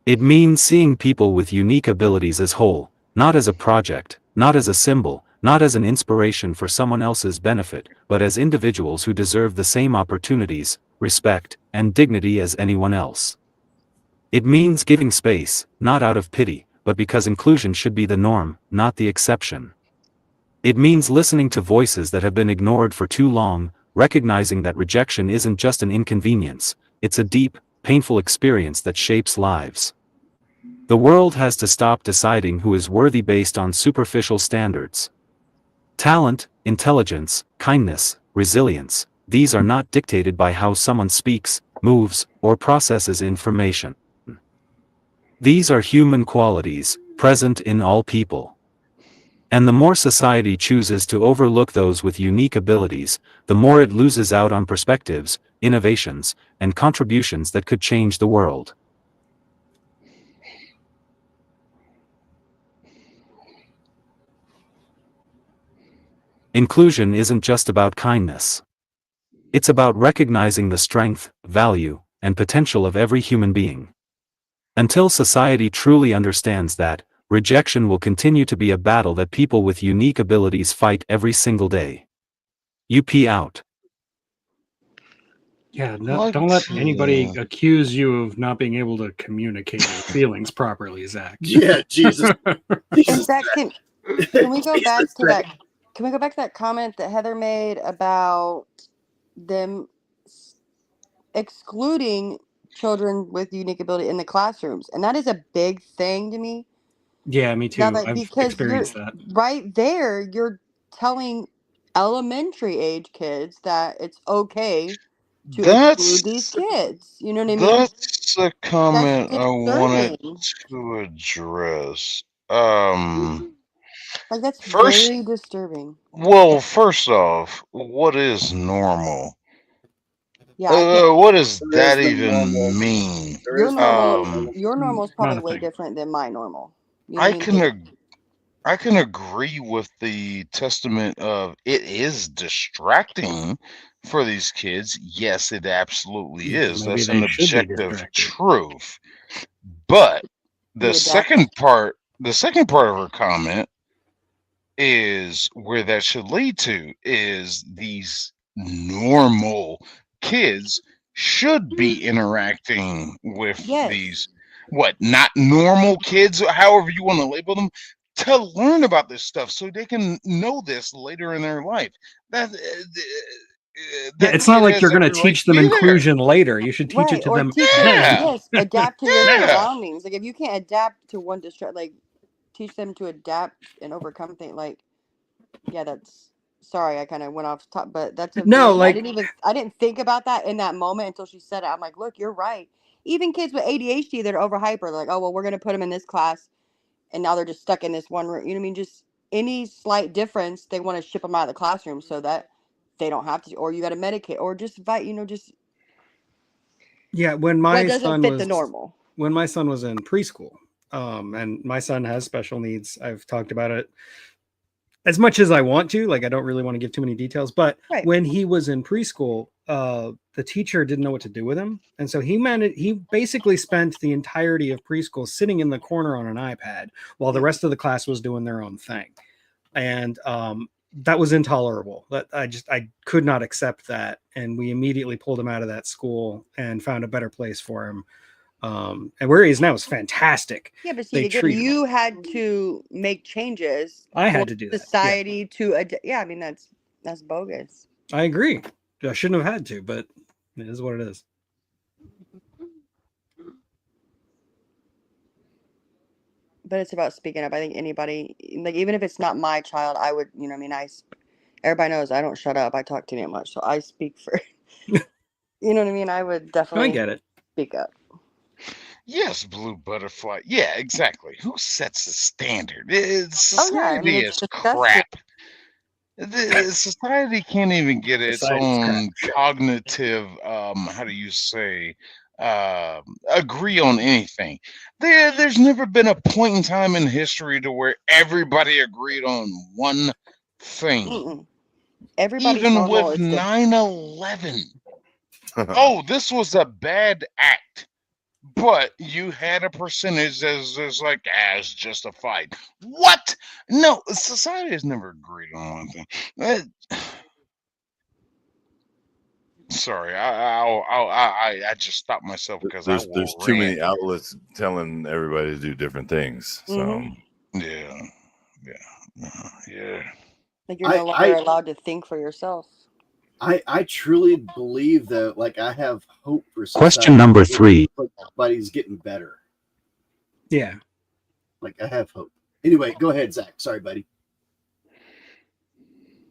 It means seeing people with unique abilities as whole, not as a project, not as a symbol, not as an inspiration for someone else's benefit, but as individuals who deserve the same opportunities, respect, and dignity as anyone else. It means giving space, not out of pity, but because inclusion should be the norm, not the exception. It means listening to voices that have been ignored for too long, recognizing that rejection isn't just an inconvenience, it's a deep, painful experience that shapes lives. The world has to stop deciding who is worthy based on superficial standards. Talent, intelligence, kindness, resilience, these are not dictated by how someone speaks, moves, or processes information. These are human qualities, present in all people. And the more society chooses to overlook those with unique abilities, the more it loses out on perspectives, innovations, and contributions that could change the world. Inclusion isn't just about kindness. It's about recognizing the strength, value, and potential of every human being. Until society truly understands that, rejection will continue to be a battle that people with unique abilities fight every single day. UP out. Yeah, no, don't let anybody accuse you of not being able to communicate your feelings properly, Zach. Yeah, Jesus. And Zach, can we go back to that? Can we go back to that comment that Heather made about them excluding children with unique ability in the classrooms? And that is a big thing to me. Yeah, me too. Now that, I've because experienced that. right there, you're telling elementary age kids that it's okay to exclude these kids. You know what I mean? That's a comment I wanted disturbing. to address. Like, that's First, very disturbing. well, first off, what is normal? Yeah, What does that is no even normal. mean? your normal is probably Not a way thing. different than my normal. You know what I I mean? can I can agree with the testament of it is distracting for these kids. Yes, it absolutely is. Maybe That's they an should be objective distracted. truth. But The adapt. second part of her comment is where that should lead to is these normal kids should be interacting with Yes. these not normal kids, however you want to label them, to learn about this stuff so they can know this later in their life. That Yeah, it's not kid like has you're going to every right teach them be there. inclusion later. You should teach Right, it to or them teach them, then. Yeah. yes, adapt to your Yeah. surroundings. Like if you can't adapt to one distract, like teach them to adapt and overcome things. Like, yeah, that's sorry, I kind of went off top, but that's a No, very like I didn't think about that in that moment until she said it. I'm like, look, you're right. Even kids with ADHD that are over hyper, they're like, oh well, we're gonna put them in this class, and now they're just stuck in this one room. You know what I mean? Just any slight difference, they want to ship them out of the classroom so that they don't have to, or you got to medicate, or just just yeah, when what my doesn't son fit was the normal. when my son was in preschool, and my son has special needs. I've talked about it as much as I want to. Like, I don't really want to give too many details, but Right. when he was in preschool, the teacher didn't know what to do with him, and so he basically spent the entirety of preschool sitting in the corner on an iPad while the rest of the class was doing their own thing, and that was intolerable. That I could not accept that, and we immediately pulled him out of that school and found a better place for him. And where he is now is fantastic. Yeah, but They see, again, treat him. you had to make changes. I had for to do that, yeah. society to yeah. I mean, that's bogus. I agree. I shouldn't have had to, but it is what it is. But it's about speaking up. I think anybody, like, even if it's not my child, I would, you know, what I mean, everybody knows I don't shut up. I talk too damn much, so I speak for. You know what I mean? I would definitely I get it. speak up. Yes, blue butterfly. Yeah, exactly. Who sets the standard? Oh yeah, I mean, Society it's is disgusting. crap. Society can't even get its Society's crap. own cognitive, how do you say, agree on anything. There's never been a point in time in history to where everybody agreed on one thing. Mm-mm. Everybody's Even normal. with It's the 9/11. Oh, this was a bad act. But you had a percentage that's like, it's just a fight. What? No, society has never agreed on one thing. Sorry, I just stopped myself because there's too rant. many outlets telling everybody to do different things. So Mm-hmm. Yeah. Like you're no longer allowed to think for yourself. I truly believe that, like, I have hope for society. Question number 3. Everybody's getting better. Yeah. Like, I have hope. Anyway, go ahead, Zach. Sorry, buddy.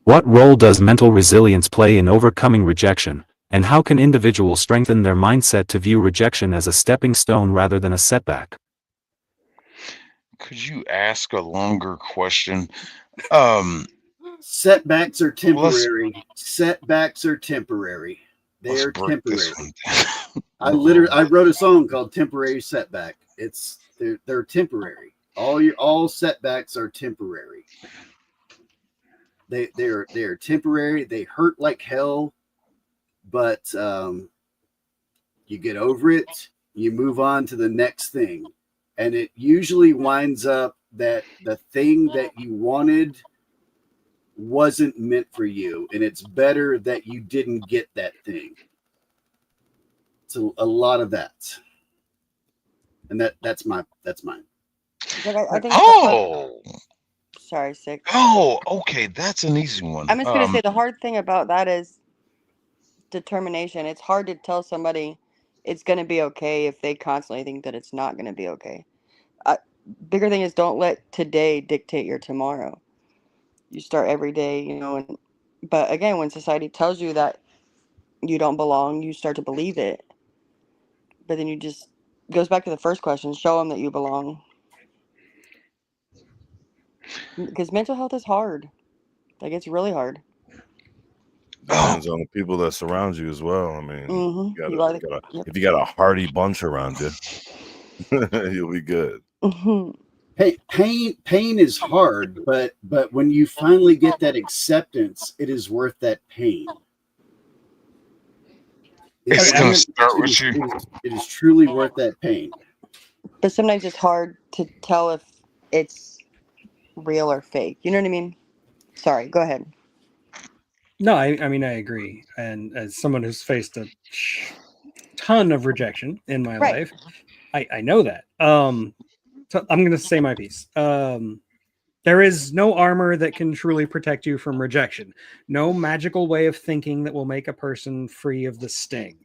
What role does mental resilience play in overcoming rejection, and how can individuals strengthen their mindset to view rejection as a stepping stone rather than a setback? Could you ask a longer question? Setbacks are temporary. Setbacks are temporary. They are temporary. I wrote a song called "Temporary Setback." They're temporary. All setbacks are temporary. They are temporary. They hurt like hell, but you get over it. You move on to the next thing, and it usually winds up that the thing that you wanted wasn't meant for you, and it's better that you didn't get that thing. So a lot of that, and that's mine. I think sorry, sick. Oh, okay, that's an easy one. I'm just gonna say the hard thing about that is determination. It's hard to tell somebody it's gonna be okay if they constantly think that it's not gonna be okay. Bigger thing is, don't let today dictate your tomorrow. You start every day, you know, but again, when society tells you that you don't belong, you start to believe it. But then goes back to the first question, show them that you belong. Because mental health is hard. Like, it's really hard. Depends on the people that surround you as well. I mean, if you got a hardy bunch around you, you'll be good. Mm-hmm. Pain is hard, but when you finally get that acceptance, it is worth that pain. It's going to start with you. It is truly worth that pain. but sometimes it's hard to tell if it's real or fake. You know what I mean? Sorry, go ahead. No, I mean, I agree. And as someone who's faced a ton of rejection in my Right. life, I know that. So I'm going to say my piece. There is no armor that can truly protect you from rejection. No magical way of thinking that will make a person free of the sting.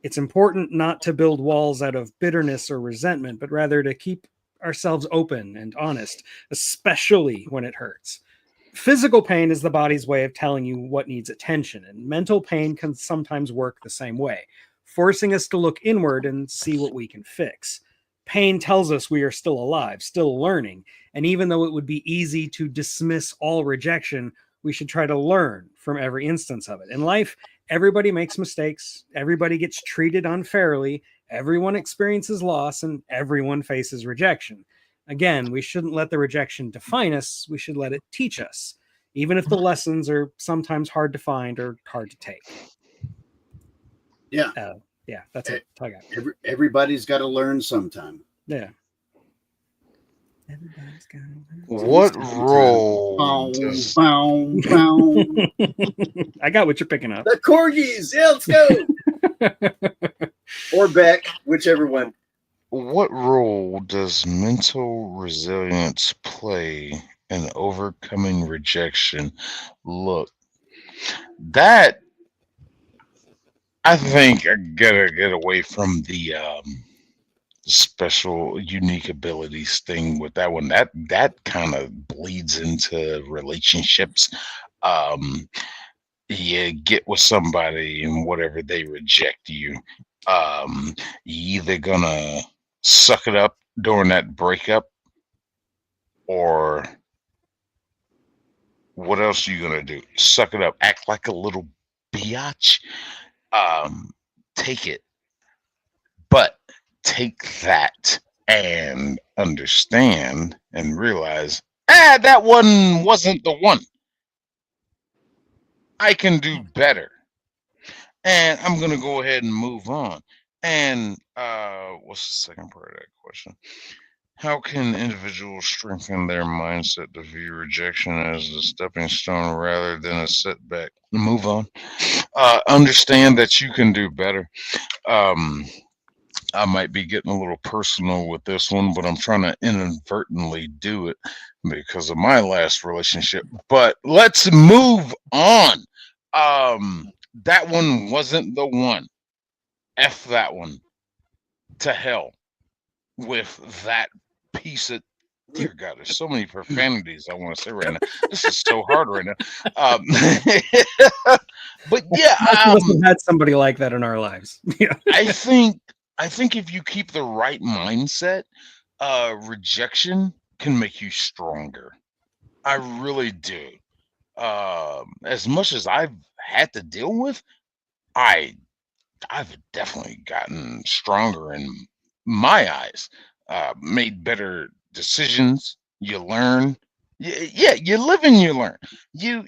It's important not to build walls out of bitterness or resentment, but rather to keep ourselves open and honest, especially when it hurts. Physical pain is the body's way of telling you what needs attention, and mental pain can sometimes work the same way, forcing us to look inward and see what we can fix. Pain tells us we are still alive, still learning, and even though it would be easy to dismiss all rejection, we should try to learn from every instance of it. In life, everybody makes mistakes, everybody gets treated unfairly, everyone experiences loss, and everyone faces rejection. Again, we shouldn't let the rejection define us. We should let it teach us, even if the lessons are sometimes hard to find or hard to take. Yeah. Yeah, that's it. I got. Everybody's got to learn sometime. Yeah. Everybody's got What role does I got what you're picking up. The corgis. Yeah, let's go. Or Beck, whichever one. what role does mental resilience play in overcoming rejection? Look, that I think I gotta get away from the special unique abilities thing with that one. That kind of bleeds into relationships. You get with somebody and whatever they reject you, you either gonna suck it up during that breakup, or what else are you gonna do? Suck it up, act like a little biatch. Take it, but take that and understand and realize, that one wasn't the one. I can do better, and I'm gonna go ahead and move on. And what's the second part of that question? How can individuals strengthen their mindset to view rejection as a stepping stone rather than a setback? Move on. Understand that you can do better. I might be getting a little personal with this one, but I'm trying to inadvertently do it because of my last relationship. But let's move on. That one wasn't the one. F that one. To hell with that piece of. Dear God, there's so many profanities I want to say right now. This is so hard right now. But yeah, Most of us have had somebody like that in our lives. Yeah. I think if you keep the right mindset, rejection can make you stronger. I really do. As much as I've had to deal with, I've definitely gotten stronger in my eyes. Made better decisions. You learn. Yeah, you live and you learn. You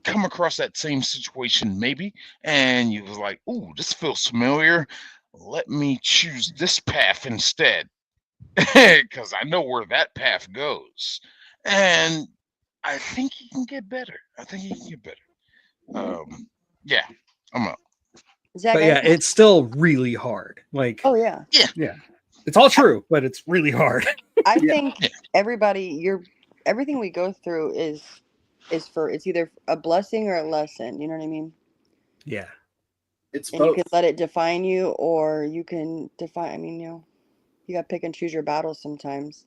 come across that same situation maybe, and you was like, "Ooh, this feels familiar. Let me choose this path instead, because I know where that path goes." And I think you can get better. Yeah, I'm up. Zach, But I yeah, think, it's still really hard. Like, oh yeah, yeah, it's all true, but it's really hard. I Yeah. think everybody, everything we go through is for, it's either a blessing or a lesson. You know what I mean? Yeah. It's And you both. can let it define you, or you can define. I mean, you got to pick and choose your battles sometimes.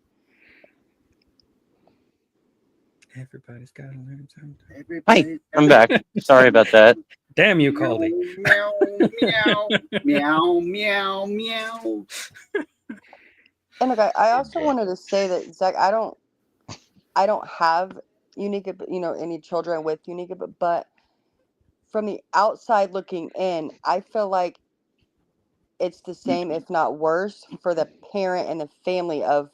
Everybody's got to learn something. Hi, I'm back. Sorry about that. Damn you, Caldy. Meow, meow, meow, meow, meow. And look, I also Okay. wanted to say that, Zach, I don't have unique, any children with unique, but from the outside looking in, I feel like it's the same, if not worse, for the parent and the family of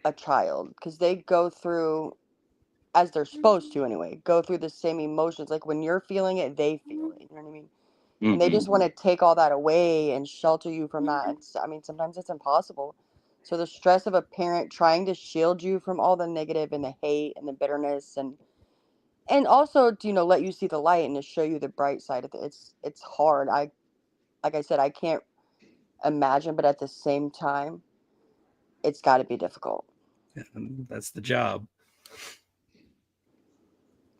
a child, because they go through, as they're supposed to anyway, go through the same emotions. Like when you're feeling it, they feel it. You know what I mean? And they Mhm. just want to take all that away and shelter you from that. And I mean, sometimes it's impossible. So the stress of a parent trying to shield you from all the negative and the hate and the bitterness and also to, let you see the light and to show you the bright side of it. It's hard. Like I said, I can't imagine, but at the same time, it's got to be difficult. And that's the job.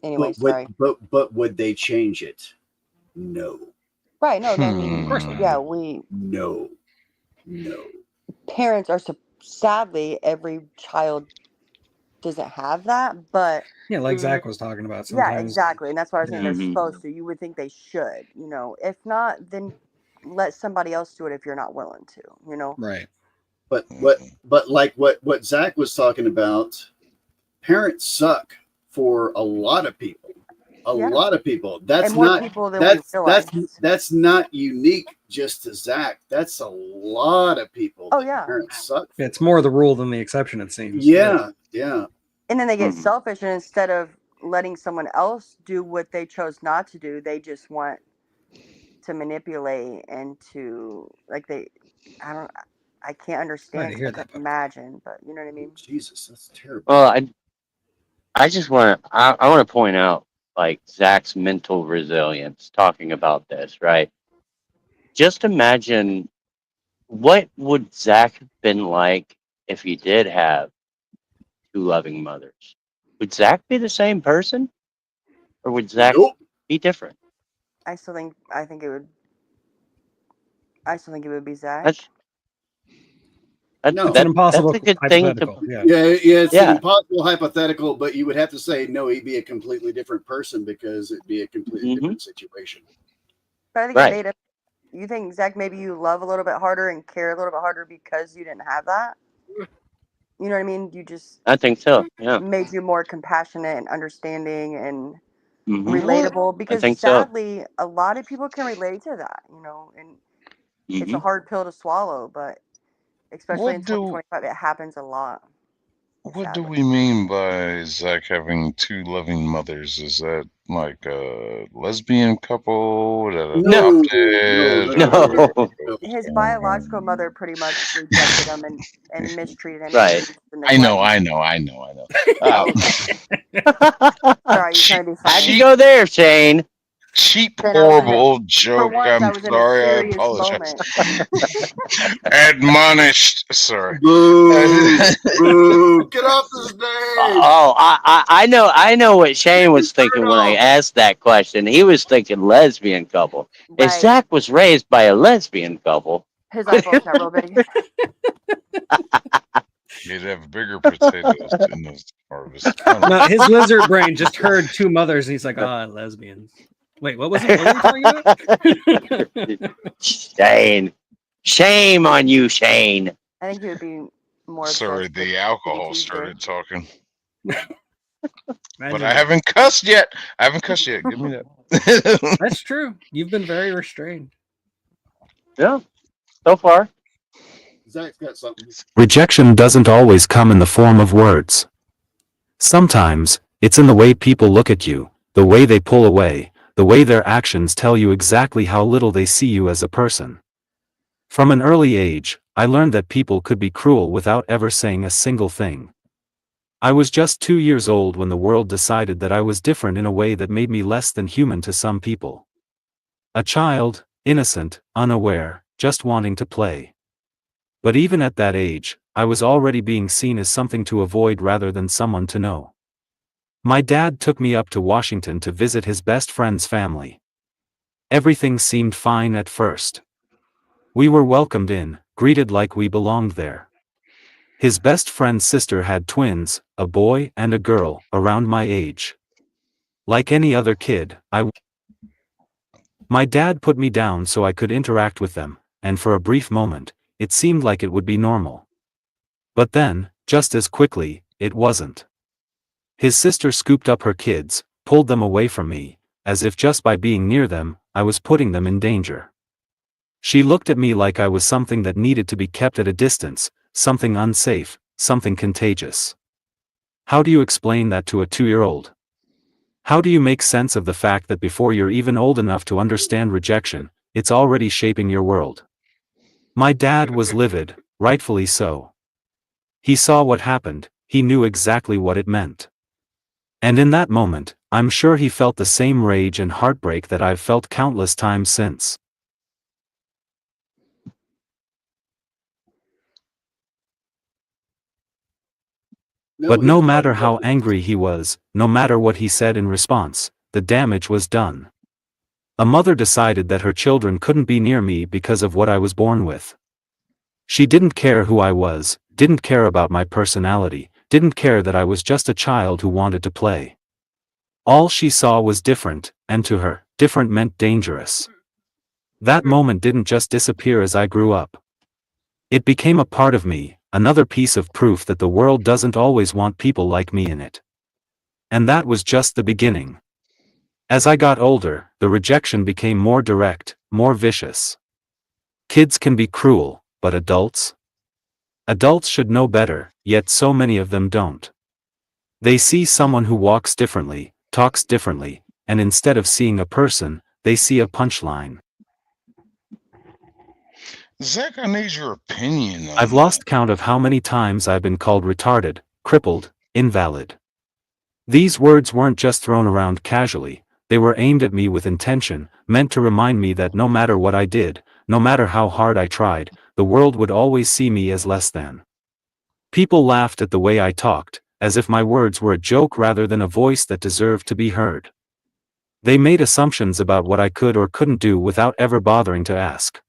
Anyway, But would, sorry. but would they change it? No. Right? No, I mean, Of course not. yeah, we No. parents are sadly every child doesn't have that, but Yeah, like Zach was talking about. yeah, Sometimes, exactly, and that's why I was saying they're Mhm. supposed to. You would think they should, If not, then let somebody else do it if you're not willing to. right? But like what Zach was talking about, parents suck for a lot of people. Yeah. Lot of people. That's and more not people than we realize. that's not unique just to Zach. That's a lot of people. Oh, that yeah. Parents suck. It's more the rule than the exception, it seems. Yeah. And then they get Mhm. selfish, and instead of letting someone else do what they chose not to do, they just want to manipulate and to I can't understand. hear I that, can't Buck. imagine, but you know what I mean? Jesus, that's terrible. Well, I just want to I want to point out like Zach's mental resilience talking about this, right? Just imagine what would Zach have been like if he did have two loving mothers? Would Zach be the same person, or would Zach Nope. be different? I still think it would be Zach. No. It's an impossible that's a good thing to. hypothetical. Yeah. It's Yeah. an impossible hypothetical, but you would have to say no, he'd be a completely different person because it'd be a completely Mhm. different situation. But I think Right. it made him. You think, Zach, maybe you love a little bit harder and care a little bit harder because you didn't have that? You know what I mean? You just I think so. Yeah. made you more compassionate and understanding and Mhm. relatable, because think so. sadly a lot of people can relate to that, and it's a Mhm. hard pill to swallow, but especially in What do 2025 it happens a lot. what do sadly. we mean by Zach having two loving mothers? Is that like a lesbian couple that No. adopted? No. His biological mother pretty much rejected him and mistreated him. Right. I know. Oh, sorry, you trying to be How'd funny? you go there, Shane? Cheap, Then I was in horrible joke. once, I'm I was in a sorry. I serious apologize. moment. Admonished. Sorry. Boo! Get off the stage! Oh, I know what Shane was thinking when I asked that question. He was thinking lesbian couple. If Right. Zach was raised by a lesbian couple, His eyeballs got real big. You'd have bigger potatoes in this harvest. No, his lizard brain just heard two mothers, and he's like, lesbians. Wait, what was it? What were you talking about? Shane, shame on you, Shane. I think he would be more. Sorry, obsessed with the alcohol Tuesday. started talking. But Imagine I that. haven't cussed yet. Give me that. That's true. You've been very restrained. Yeah, so far. Zach's got something. Rejection doesn't always come in the form of words. Sometimes, it's in the way people look at you, the way they pull away, the way their actions tell you exactly how little they see you as a person. From an early age, I learned that people could be cruel without ever saying a single thing. I was just 2 years old when the world decided that I was different in a way that made me less than human to some people. A child, innocent, unaware, just wanting to play. But even at that age, I was already being seen as something to avoid rather than someone to know. My dad took me up to Washington to visit his best friend's family. Everything seemed fine at first. We were welcomed in, greeted like we belonged there. His best friend's sister had twins, a boy and a girl, around my age. Like any other kid, my dad put me down so I could interact with them, and for a brief moment, it seemed like it would be normal. But then, just as quickly, it wasn't. His sister scooped up her kids, pulled them away from me, as if just by being near them, I was putting them in danger. She looked at me like I was something that needed to be kept at a distance, something unsafe, something contagious. How do you explain that to a 2-year-old? How do you make sense of the fact that before you're even old enough to understand rejection, it's already shaping your world? My dad was livid, rightfully so. He saw what happened, he knew exactly what it meant. And in that moment, I'm sure he felt the same rage and heartbreak that I've felt countless times since. But no matter how angry he was, no matter what he said in response, the damage was done. A mother decided that her children couldn't be near me because of what I was born with. She didn't care who I was, didn't care about my personality, didn't care that I was just a child who wanted to play. All she saw was different, and to her, different meant dangerous. That moment didn't just disappear as I grew up. It became a part of me, another piece of proof that the world doesn't always want people like me in it. And that was just the beginning. As I got older, the rejection became more direct, more vicious. Kids can be cruel, but adults? Adults should know better, yet so many of them don't. They see someone who walks differently, talks differently, and instead of seeing a person, they see a punchline. Zach, I need your opinion on I've lost count of how many times I've been called retarded, crippled, invalid. These words weren't just thrown around casually, they were aimed at me with intention, meant to remind me that no matter what I did, no matter how hard I tried, the world would always see me as less than. People laughed at the way I talked, as if my words were a joke rather than a voice that deserved to be heard. They made assumptions about what I could or couldn't do without ever bothering to ask.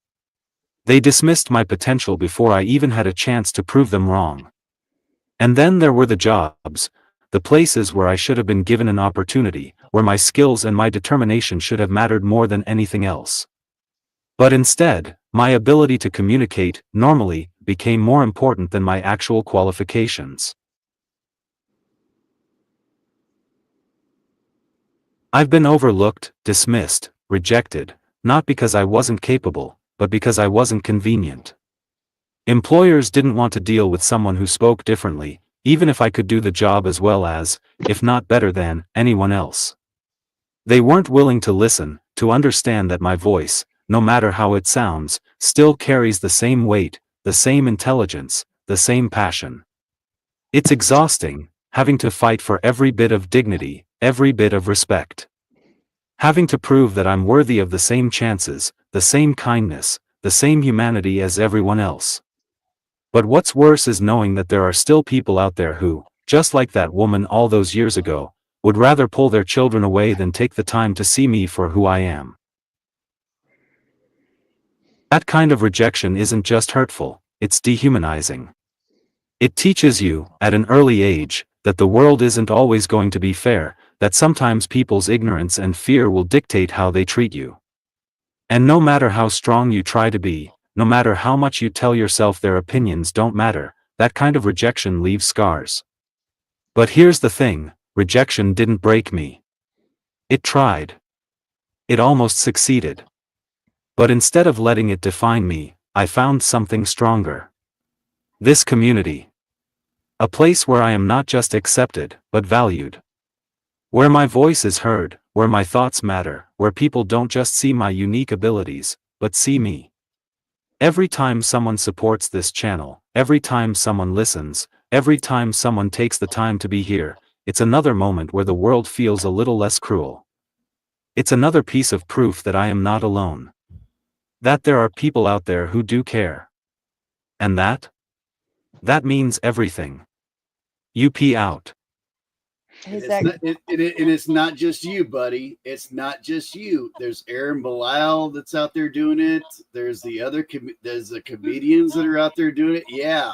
They dismissed my potential before I even had a chance to prove them wrong. And then there were the jobs, the places where I should have been given an opportunity, where my skills and my determination should have mattered more than anything else. But instead, my ability to communicate, normally, became more important than my actual qualifications. I've been overlooked, dismissed, rejected, not because I wasn't capable, but because I wasn't convenient. Employers didn't want to deal with someone who spoke differently, even if I could do the job as well as, if not better than, anyone else. They weren't willing to listen, to understand that my voice, no matter how it sounds, still carries the same weight, the same intelligence, the same passion. It's exhausting, having to fight for every bit of dignity, every bit of respect. Having to prove that I'm worthy of the same chances, the same kindness, the same humanity as everyone else. But what's worse is knowing that there are still people out there who, just like that woman all those years ago, would rather pull their children away than take the time to see me for who I am. That kind of rejection isn't just hurtful, it's dehumanizing. It teaches you, at an early age, that the world isn't always going to be fair, that sometimes people's ignorance and fear will dictate how they treat you. And no matter how strong you try to be, no matter how much you tell yourself their opinions don't matter, that kind of rejection leaves scars. But here's the thing, rejection didn't break me. It tried. It almost succeeded. But instead of letting it define me, I found something stronger. This community. A place where I am not just accepted, but valued. Where my voice is heard, where my thoughts matter, where people don't just see my unique abilities, but see me. Every time someone supports this channel, every time someone listens, every time someone takes the time to be here, it's another moment where the world feels a little less cruel. It's another piece of proof that I am not alone. That there are people out there who do care. And that means everything. UP out. Hey, And Zach, it's not just you, buddy. It's not just you. There's Aaron Bilal that's out there doing it. There's there's the comedians that are out there doing it. Yeah.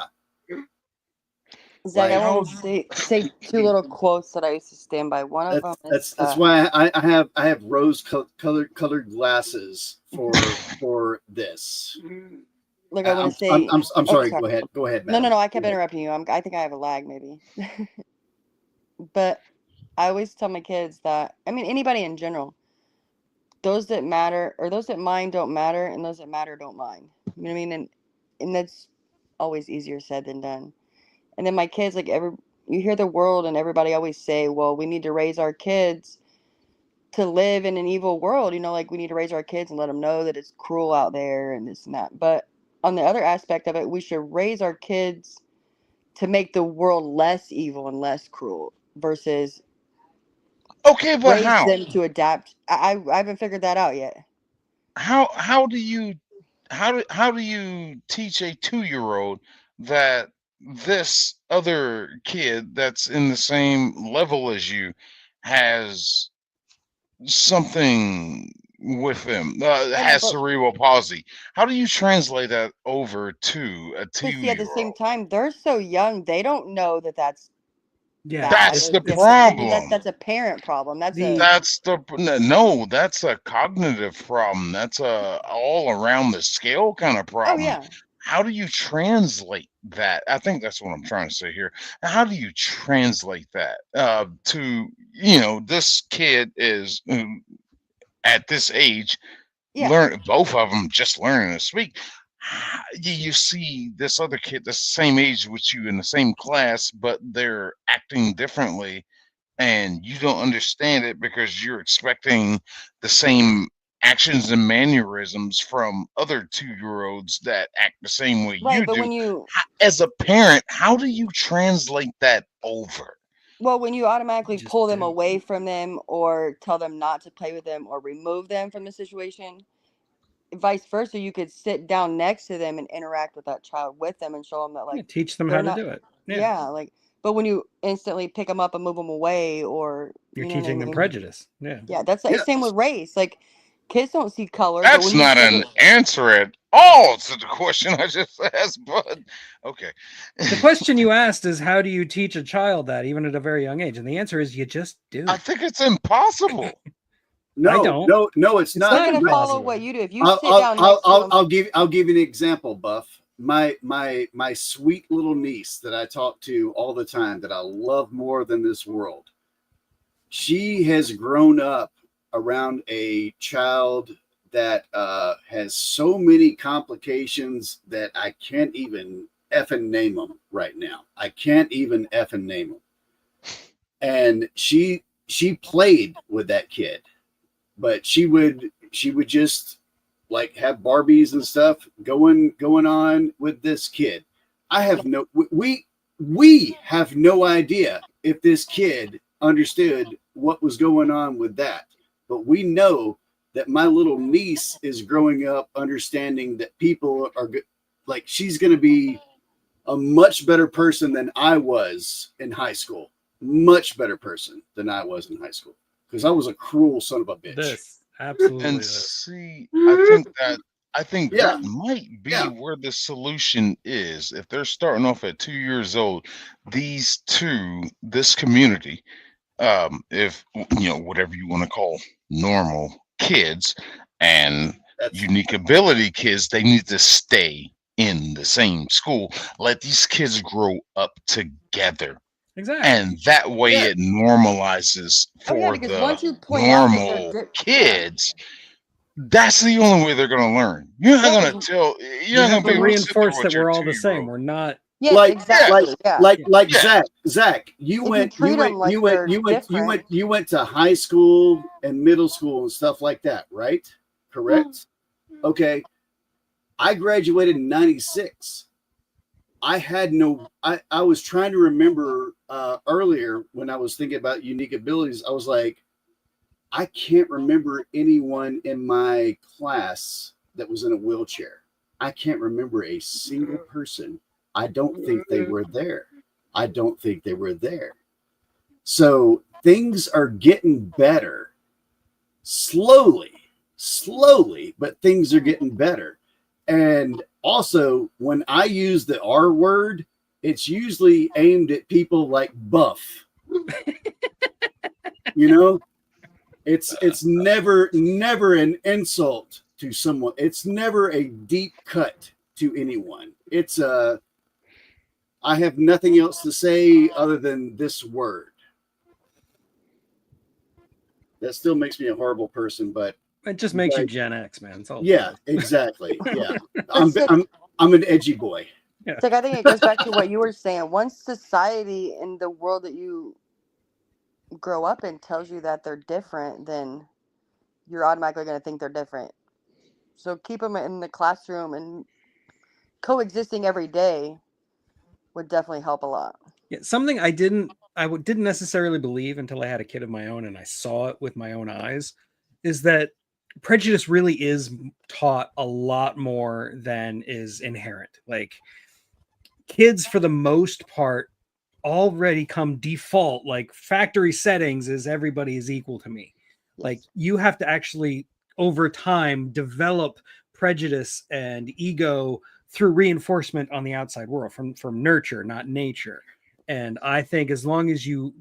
Zach, I Like, want to say two little quotes that I used to stand by. One of them is that's why I have rose colored glasses for this. look. I want to say. I'm oh, sorry. Go ahead. No, Madam. I kept interrupting you. I think I have a lag, maybe. But I always tell my kids that, I mean, anybody in general, those that matter or those that mind don't matter, and those that matter don't mind. You know what I mean? And that's always easier said than done. And then my kids, like you hear the world and everybody always say, well, we need to raise our kids to live in an evil world. You know, like we need to raise our kids and let them know that it's cruel out there and this and that. But on the other aspect of it, we should raise our kids to make the world less evil and less cruel versus Okay, but raise how? them to adapt. I haven't figured that out yet. How do you how do you teach a 2-year-old that this other kid that's in the same level as you has something with them, Yeah, has but cerebral palsy? How do you translate that over to a but see, at the same 2-year-old? time, they're so young, they don't know that that's Yeah, bad. That's it, the it's I mean, problem. that's a parent problem. That's a the That's the no, that's a cognitive problem. That's a all around the scale kind of oh problem. yeah. How do you translate that? I think that's what I'm trying to say here. How do you translate that to, this kid is at this age, Yeah. both of them just learning to speak. You see this other kid the same age with you in the same class, but they're acting differently, and you don't understand it because you're expecting the same actions and mannerisms from other 2-year-olds that act the same way Right, you but do. when you As a parent, how do you translate that over? well, when you automatically just pull them do. away from them or tell them not to play with them or remove them from the situation, vice versa, you could sit down next to them and interact with that child with them and show them that Yeah, like teach them how they're to not do it. Yeah, yeah, like but when you instantly pick them up and move them away or you're you know what I teaching them mean? prejudice. Yeah. Yeah, that's the same Yes. with race. Like kids don't see color, but That's when you not sit an it answer at all to the question I just asked, but okay. The question you asked is how do you teach a child that even at a very young age? And the answer is you just do. I think it's impossible. I No, don't. no, it's It's not. they're not gonna follow impossible. what you do. If you sit down next to them, I'll give you an example, Buff. My sweet little niece that I talk to all the time that I love more than this world. She has grown up around a child that has so many complications that I can't even effing name them right now. I can't even effing name them. And she played with that kid, but she would just like have Barbies and stuff going on with this kid. I have no we have no idea if this kid understood what was going on with that. But we know that my little niece is growing up understanding that people are good. Like she's going to be a much better person than I was in high school. Much better person than I was in high school because I was a cruel son of a bitch. This absolutely And this. see, I think Yeah, that might be yeah. where the solution is. If they're starting off at 2 years old, this community, if whatever you want to call normal kids and That's unique ability kids, they need to stay in the same school. Let these kids grow up together. Exactly. And that way Yeah. it normalizes oh yeah, for because the once you point out that they're normal kids. That's the only way they're going to learn. You're not Yeah, going to 'cause- tell. You You're not have going to be to able to sit there reinforce with that your we're all the same. 2-year-old. We're not. yeah, like exactly. Yeah. like Yeah. Zach, you If you went treat them like they're different. you went to high school and middle school and stuff like that, right? Correct? Okay. I graduated in 96. I had no I was trying to remember earlier when I was thinking about unique abilities. I was like, I can't remember anyone in my class that was in a wheelchair. I can't remember a single person. I don't think they were there. I don't think they were there. So things are getting better slowly, but things are getting better. And also, when I use the R word, it's usually aimed at people like Buff. It's never an insult to someone. It's never a deep cut to anyone. It's I have nothing else to say other than this word. That still makes me a horrible person, but It just makes you Gen X, man. It's all yeah, exactly. Yeah, It's like- I'm an edgy boy. It's like I think it goes back to what you were saying. Once society and the world that you grow up and tells you that they're different, then you're automatically going to think they're different. So keep them in the classroom and coexisting every day would definitely help a lot. Yeah, something didn't necessarily believe until I had a kid of my own and I saw it with my own eyes is that prejudice really is taught a lot more than is inherent. Like kids, for the most part, already come default, like factory settings is everybody is equal to me. Like you have to actually over time develop prejudice and ego through reinforcement on the outside world from nurture, not nature. And I think as long as you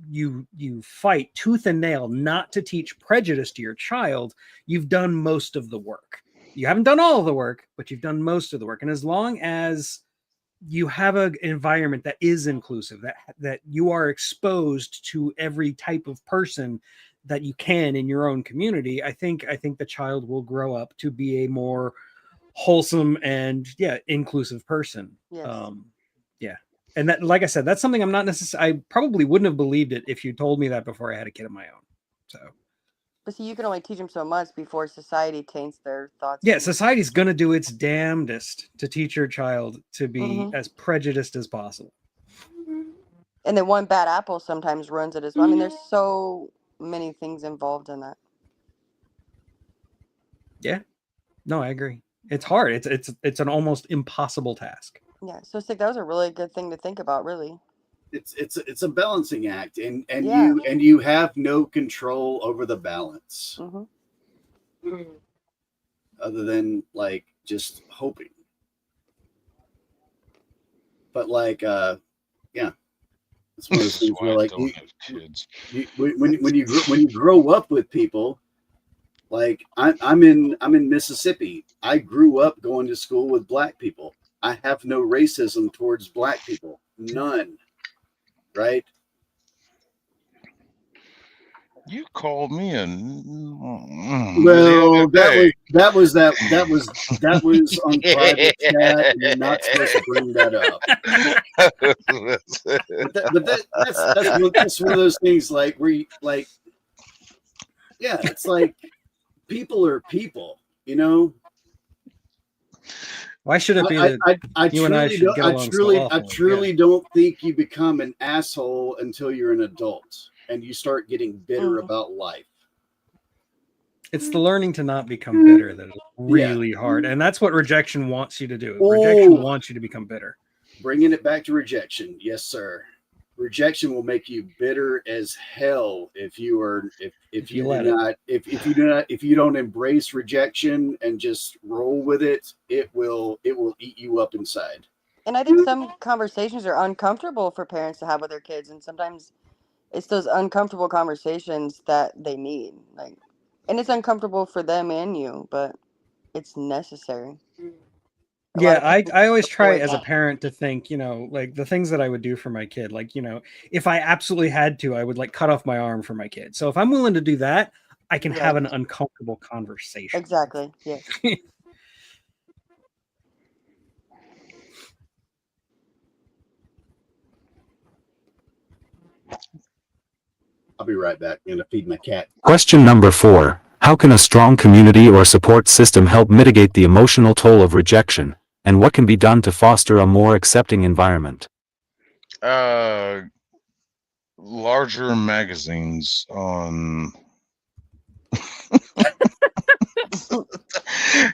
fight tooth and nail not to teach prejudice to your child, you've done most of the work. You haven't done all of the work, but you've done most of the work. And as long as you have an environment that is inclusive, that you are exposed to every type of person that you can in your own community, I think the child will grow up to be a more wholesome and inclusive person. Yes. And that, like I said, that's something I'm not necessarily, I probably wouldn't have believed it if you told me that before I had a kid of my own. So, but see, you can only teach them so much before society taints their thoughts. Yeah, society's going to do its damnedest to teach your child to be as prejudiced as possible. And then one bad apple sometimes ruins it as well. I mean, there's so many things involved in that. Yeah, no, I agree. It's hard. It's an almost impossible task. Yeah, so Sig, that was a really good thing to think about. Really, it's a balancing act, and Yeah. you have no control over the balance, other than like just hoping. But like, yeah, it's one of those things where like when you grow up with people. Like I'm in Mississippi. I grew up going to school with black people. I have no racism towards black people. None. Right? You called me well, that was on private chat, and you're not supposed to bring that up. That's one of those things like where you, like, yeah, it's like people are people, you know. Why should it be that you and I should get along so awful? I truly don't think you become an asshole until you're an adult and you start getting bitter about life. It's the learning to not become bitter that is really hard. And that's what rejection wants you to do. Rejection wants you to become bitter. Bringing it back to rejection. Yes, sir. Rejection will make you bitter as hell if you don't embrace rejection and just roll with it. It will eat you up inside. And I think some conversations are uncomfortable for parents to have with their kids, and sometimes it's those uncomfortable conversations that they need. Like, and it's uncomfortable for them and you, but it's necessary. Yeah, I always try as a parent to think, you know, like the things that I would do for my kid. Like, you know, if I absolutely had to, I would like cut off my arm for my kid. So if I'm willing to do that, I can have an uncomfortable conversation. Exactly. Yeah. I'll be right back. I'm going to feed my cat. Question number 4. How can a strong community or support system help mitigate the emotional toll of rejection? And what can be done to foster a more accepting environment? Larger magazines on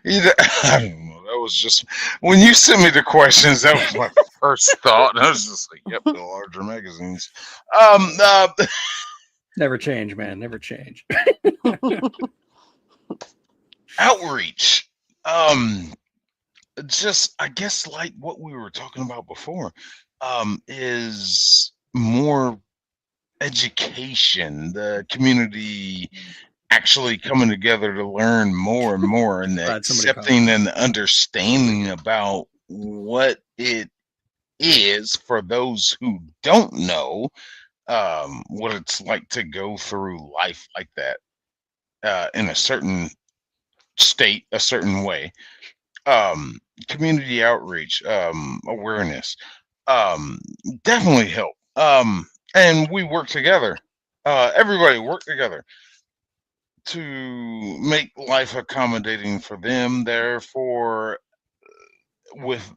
either, I don't know. That was just when you sent me the questions, that was my first thought. I was just like, yep, the larger magazines. Never change, man. Never change. Outreach. Just I guess like what we were talking about before, is more education, the community actually coming together to learn more and more, and accepting and understanding about what it is for those who don't know what it's like to go through life like that in a certain state, a certain way. Community outreach, awareness, definitely help. And we work together. everybody work together to make life accommodating for them. Therefore, with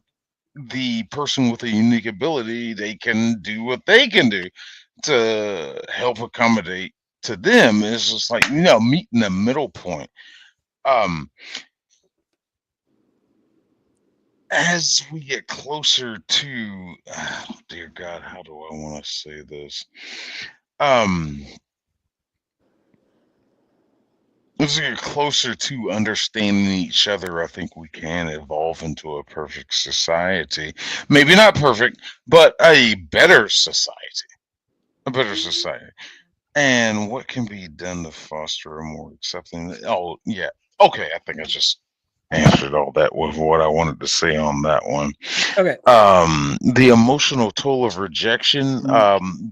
the person with a unique ability, they can do what they can do to help accommodate to them. It's just like, meeting the middle point. Um, as we get closer to, oh, dear God, how do I want to say this? As we get closer to understanding each other, I think we can evolve into a perfect society. Maybe not perfect, but a better society. A better society. And what can be done to foster a more accepting? Oh, yeah. Okay, I think I just answered all that with what I wanted to say on that one. Okay. The emotional toll of rejection,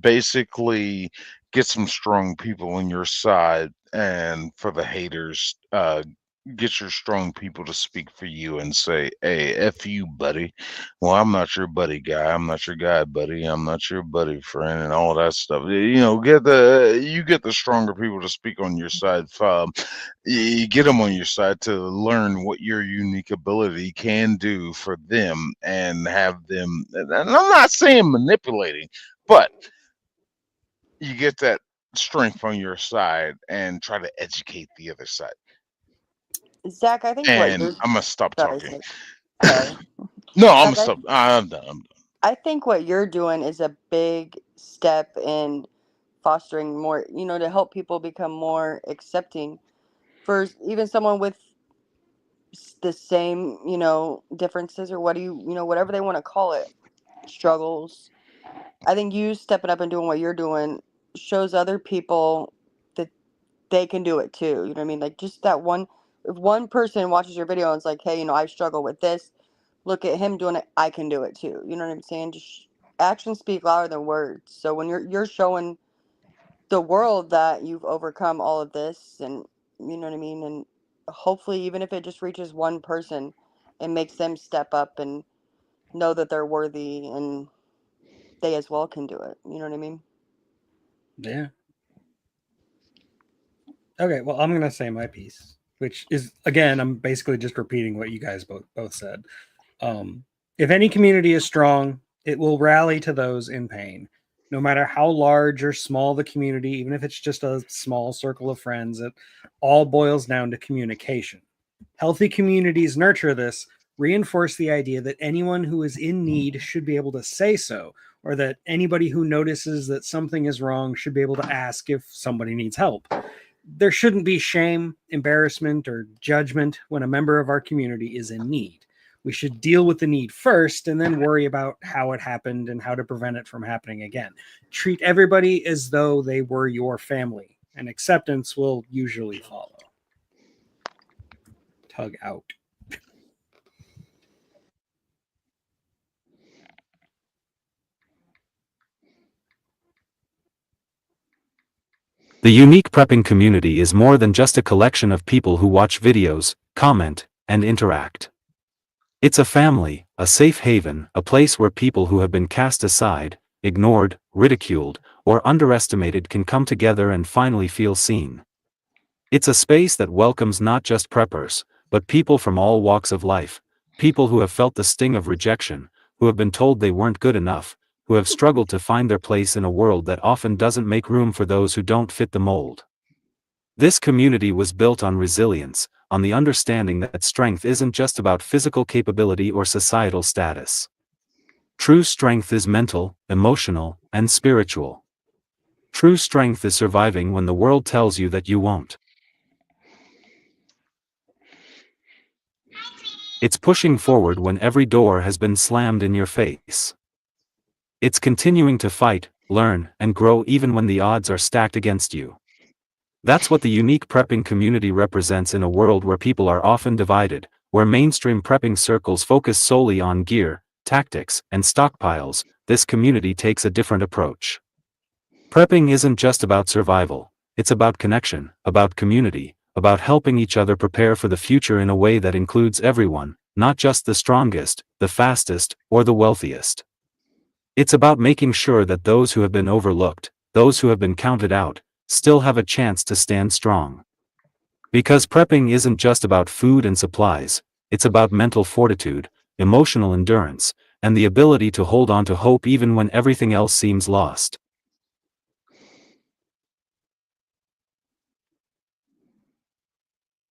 basically get some strong people on your side, and for the haters, get your strong people to speak for you and say, "Hey, F you, buddy. Well, I'm not your buddy guy. I'm not your guy, buddy. I'm not your buddy friend," and all that stuff. Get the stronger people to speak on your side. You get them on your side to learn what your unique ability can do for them, and have them. And I'm not saying manipulating, but you get that strength on your side and try to educate the other side. Zach, I think And what you're I'm gonna stop sorry, talking. sorry. No, I'm Zach, gonna stop. I'm done. I'm done. I think what you're doing is a big step in fostering more, to help people become more accepting for even someone with the same, differences, or whatever they want to call it, struggles. I think you stepping up and doing what you're doing shows other people that they can do it too. You know what I mean? Like, just that one, if one person watches your video and it's like, hey, I struggle with this, look at him doing it, I can do it too. You know what I'm saying? Just actions speak louder than words. So when you're showing the world that you've overcome all of this, and you know what I mean, and hopefully even if it just reaches one person, it makes them step up and know that they're worthy and they as well can do it. You know what I mean? Yeah. Okay, well, I'm gonna say my piece, which is, again, I'm basically just repeating what you guys both said. If any community is strong, it will rally to those in pain. No matter how large or small the community, even if it's just a small circle of friends, it all boils down to communication. Healthy communities nurture this, reinforce the idea that anyone who is in need should be able to say so, or that anybody who notices that something is wrong should be able to ask if somebody needs help. There shouldn't be shame, embarrassment, or judgment when a member of our community is in need. We should deal with the need first and then worry about how it happened and how to prevent it from happening again. Treat everybody as though they were your family, and acceptance will usually follow. Tug out. The Unique Prepping community is more than just a collection of people who watch videos, comment, and interact. It's a family, a safe haven, a place where people who have been cast aside, ignored, ridiculed, or underestimated can come together and finally feel seen. It's a space that welcomes not just preppers, but people from all walks of life, people who have felt the sting of rejection, who have been told they weren't good enough, who have struggled to find their place in a world that often doesn't make room for those who don't fit the mold. This community was built on resilience, on the understanding that strength isn't just about physical capability or societal status. True strength is mental, emotional, and spiritual. True strength is surviving when the world tells you that you won't. It's pushing forward when every door has been slammed in your face. It's continuing to fight, learn, and grow even when the odds are stacked against you. That's what the Unique Prepping community represents in a world where people are often divided, where mainstream prepping circles focus solely on gear, tactics, and stockpiles. This community takes a different approach. Prepping isn't just about survival, it's about connection, about community, about helping each other prepare for the future in a way that includes everyone, not just the strongest, the fastest, or the wealthiest. It's about making sure that those who have been overlooked, those who have been counted out, still have a chance to stand strong. Because prepping isn't just about food and supplies, it's about mental fortitude, emotional endurance, and the ability to hold on to hope even when everything else seems lost.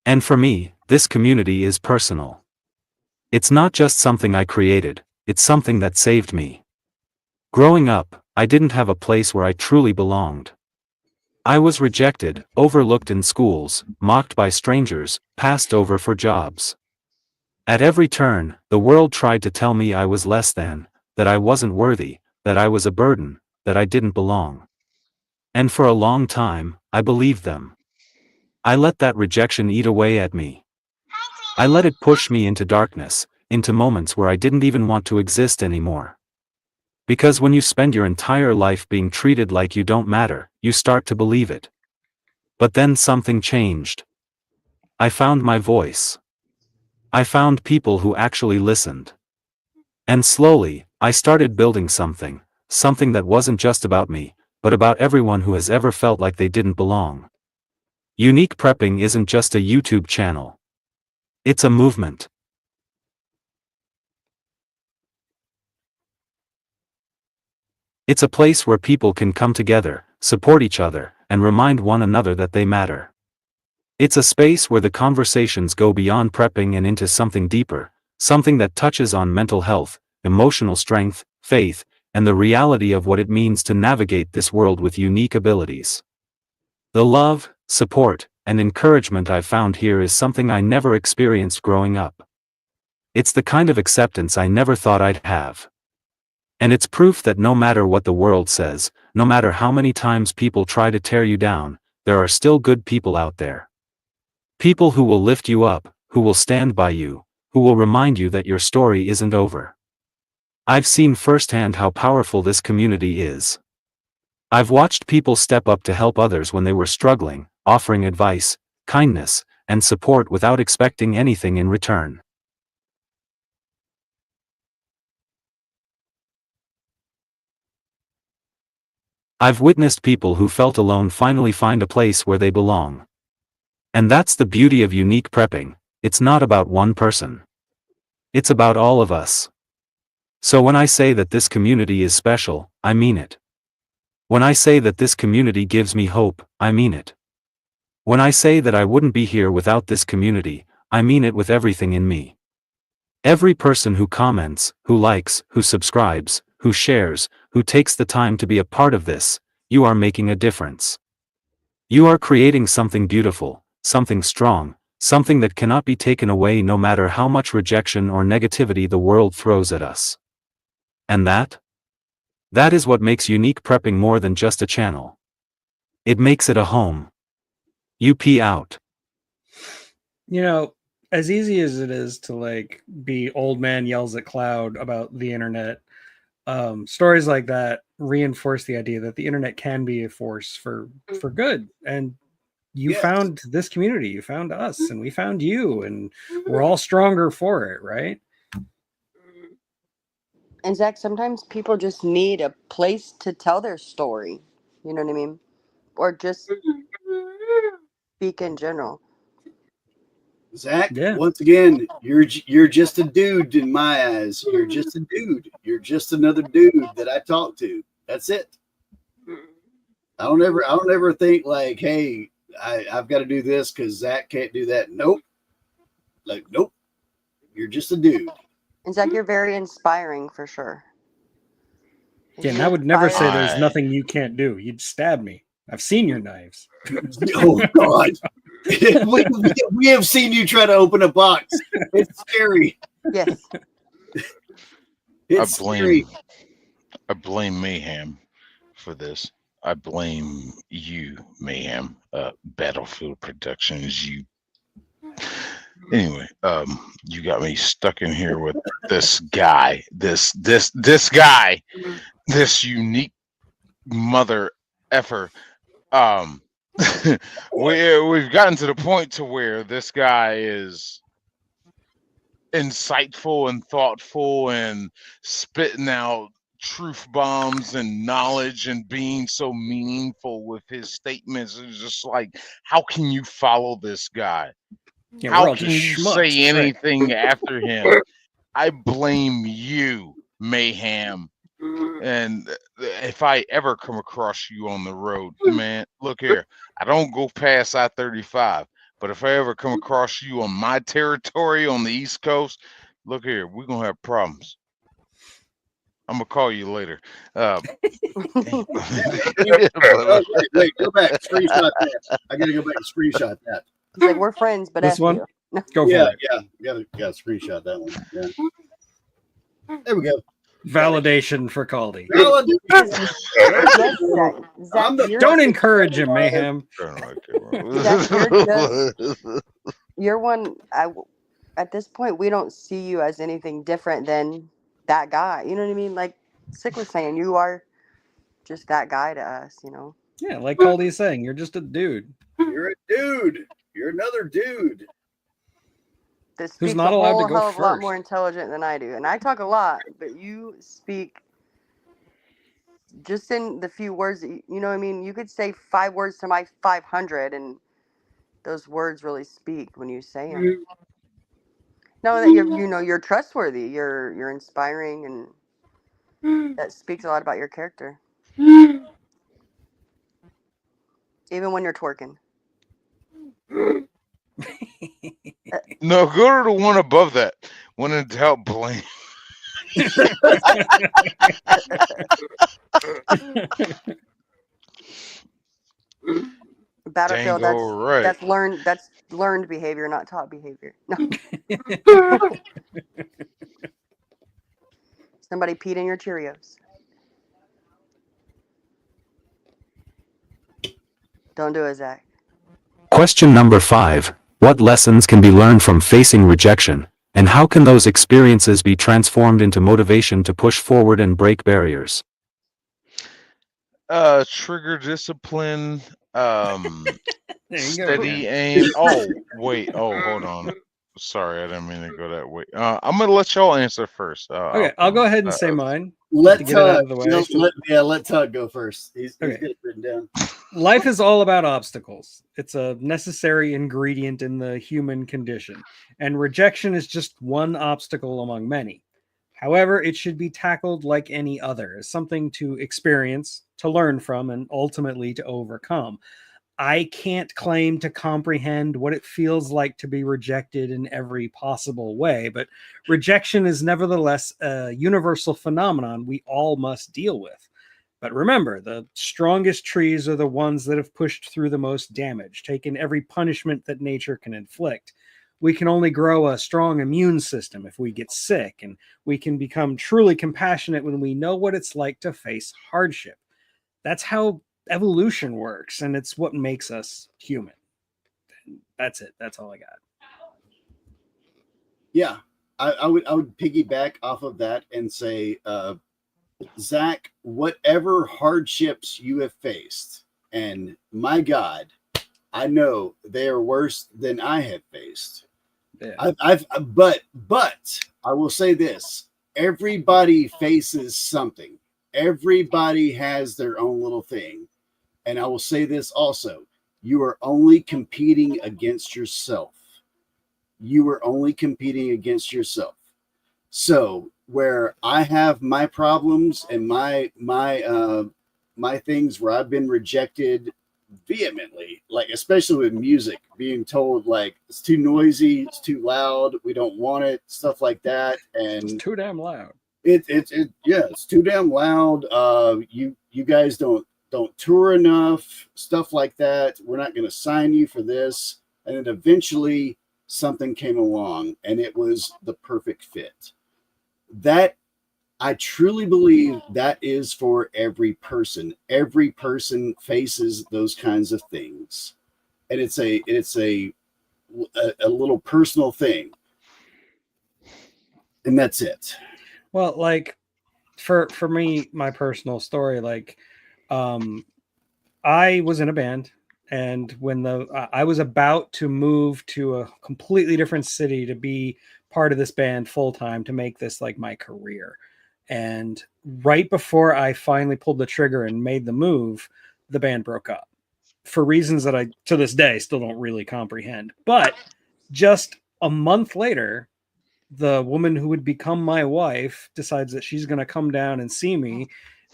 And for me, this community is personal. It's not just something I created, it's something that saved me. Growing up, I didn't have a place where I truly belonged. I was rejected, overlooked in schools, mocked by strangers, passed over for jobs. At every turn, the world tried to tell me I was less than, that I wasn't worthy, that I was a burden, that I didn't belong. And for a long time, I believed them. I let that rejection eat away at me. I let it push me into darkness, into moments where I didn't even want to exist anymore. Because when you spend your entire life being treated like you don't matter, you start to believe it. But then something changed. I found my voice. I found people who actually listened. And slowly, I started building something that wasn't just about me, but about everyone who has ever felt like they didn't belong. Unique Prepping isn't just a YouTube channel. It's a movement. It's a place where people can come together, support each other, and remind one another that they matter. It's a space where the conversations go beyond prepping and into something deeper, something that touches on mental health, emotional strength, faith, and the reality of what it means to navigate this world with unique abilities. The love, support, and encouragement I've found here is something I never experienced growing up. It's the kind of acceptance I never thought I'd have. And it's proof that no matter what the world says, no matter how many times people try to tear you down, there are still good people out there. People who will lift you up, who will stand by you, who will remind you that your story isn't over. I've seen firsthand how powerful this community is. I've watched people step up to help others when they were struggling, offering advice, kindness, and support without expecting anything in return. I've witnessed people who felt alone finally find a place where they belong. And that's the beauty of Unique Prepping. It's not about one person. It's about all of us. So when I say that this community is special, I mean it. When I say that this community gives me hope, I mean it. When I say that I wouldn't be here without this community, I mean it with everything in me. Every person who comments, who likes, who subscribes, who shares, who takes the time to be a part of this, you are making a difference. You are creating something beautiful, something strong, something that cannot be taken away no matter how much rejection or negativity the world throws at us. And that is what makes Unique Prepping more than just a channel. It makes it a home. UP out. You know, as easy as it is to like be old man yells at cloud about the internet, stories like that reinforce the idea that the internet can be a force for good. And you Yes. found this community, you found us, and we found you, and we're all stronger for it, right? And Zach, sometimes people just need a place to tell their story. You know what I mean? Or just speak in general. Zach, Yeah. once again, you're just a dude in my eyes. You're just a dude. You're just another dude that I talk to. That's it. I don't ever think like, hey, I've got to do this because Zach can't do that. Nope. Like, nope. You're just a dude. And Zach, you're very inspiring for sure. Yeah, and I would never say there's Alright. nothing you can't do. You'd stab me. I've seen your knives. Oh God. we have seen you try to open a box. It's scary. Yes. It's scary. I blame Mayhem for this. I blame you, Mayhem. Battlefield Productions. Anyway, you got me stuck in here with this guy. This guy. This unique mother effer. We've gotten to the point to where this guy is insightful and thoughtful and spitting out truth bombs and knowledge and being so meaningful with his statements. It's just like, how can you follow this guy? Yeah, we're How all can just you schmucks, say right? anything after him? I blame you, Mayhem. And if I ever come across you on the road, man, look here. I don't go past I-35, but if I ever come across you on my territory on the East Coast, look here, we're gonna have problems. I'm gonna call you later. Oh, wait, go back. Screenshot that. I gotta go back and screenshot that. He's like, we're friends, but This F one? you. Go for Yeah, it. gotta screenshot that one. Yeah. There we go. Validation for Caldy. Yes, Zach. I'm the- Don't encourage him, Mayhem. You're one. At this point, we don't see you as anything different than that guy. You know what I mean? Like Sick was saying, you are just that guy to us. You know. Yeah, like Caldy's saying, you're just a dude. You're a dude. You're another dude. That Who's speaks not a allowed to whole go hell of a lot first. more intelligent than I do, and I talk a lot, but you speak just in the few words that you know what I mean. You could say 5 words to my 500, and those words really speak when you say them. Know that you're trustworthy, you're inspiring, and that speaks a lot about your character. Even when you're twerking. No, go to the one above that. When in doubt, blame. Battlefield, Dango right. that's learned behavior, not taught behavior. No. Somebody peed in your Cheerios. Don't do it, Zach. Question number 5. What lessons can be learned from facing rejection, and how can those experiences be transformed into motivation to push forward and break barriers? Trigger discipline, There you go. steady aim. Oh, wait. Oh, hold on. Sorry, I didn't mean to go that way. I'm gonna let y'all answer first. Okay, I'll go ahead and say mine. Let to get it out of the way. let Tug go first. He's Okay. got it written down. Life is all about obstacles. It's a necessary ingredient in the human condition, and rejection is just one obstacle among many. However, it should be tackled like any other, as something to experience, to learn from, and ultimately to overcome. I can't claim to comprehend what it feels like to be rejected in every possible way, but rejection is nevertheless a universal phenomenon we all must deal with. But remember, the strongest trees are the ones that have pushed through the most damage, taken every punishment that nature can inflict. We can only grow a strong immune system if we get sick, and we can become truly compassionate when we know what it's like to face hardship. That's how evolution works, and it's what makes us human. That's it. That's all I got. Yeah, I would piggyback off of that and say, Zach, whatever hardships you have faced, and my God, I know they are worse than I have faced. Yeah. But I will say this: everybody faces something. Everybody has their own little thing, and I will say this also: you are only competing against yourself. You are only competing against yourself. So where I have my problems and my things where I've been rejected vehemently, like especially with music, being told like it's too noisy, it's too loud, we don't want it, stuff like that, and It's too damn loud. It's too damn loud. You guys don't tour enough, stuff like that. We're not going to sign you for this. And then eventually something came along, and it was the perfect fit. That I truly believe that is for every person. Every person faces those kinds of things, and it's a little personal thing, and that's it. Well, like for me, my personal story, like I was in a band, and when I was about to move to a completely different city to be part of this band full time, to make this like my career. And right before I finally pulled the trigger and made the move, the band broke up for reasons that I, to this day, still don't really comprehend. But just a month later, the woman who would become my wife decides that she's going to come down and see me.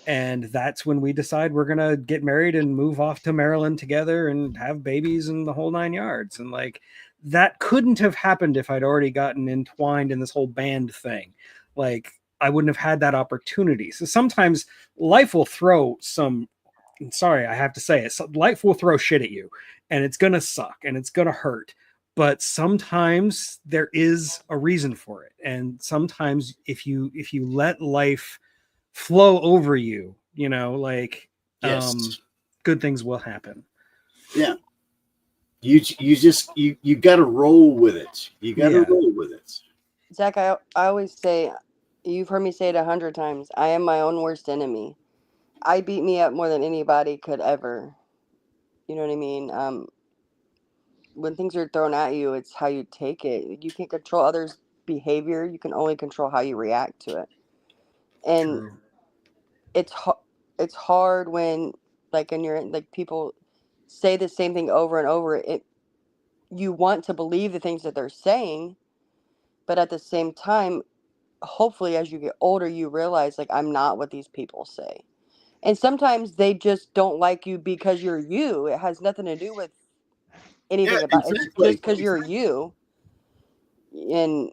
And that's when we decide we're going to get married and move off to Maryland together and have babies and the whole 9 yards. And like, that couldn't have happened if I'd already gotten entwined in this whole band thing. Like, I wouldn't have had that opportunity. So sometimes life will throw some, sorry, I have to say it, life will throw shit at you, and it's going to suck and it's going to hurt. But sometimes there is a reason for it. And sometimes if you let life flow over you, you know, like, Yes. good things will happen. Yeah. You got to roll with it. You got to Yeah. roll with it. Zach, I always say, you've heard me say it 100 times. I am my own worst enemy. I beat me up more than anybody could ever. You know what I mean? When things are thrown at you, it's how you take it. You can't control others' behavior. You can only control how you react to it. And True. it's hard when, like, and you're like, people say the same thing over and over. You want to believe the things that they're saying, but at the same time, hopefully as you get older, you realize, like, I'm not what these people say. And sometimes they just don't like you because you're you. It has nothing to do with anything Yeah, about it's exactly. just because you're you. And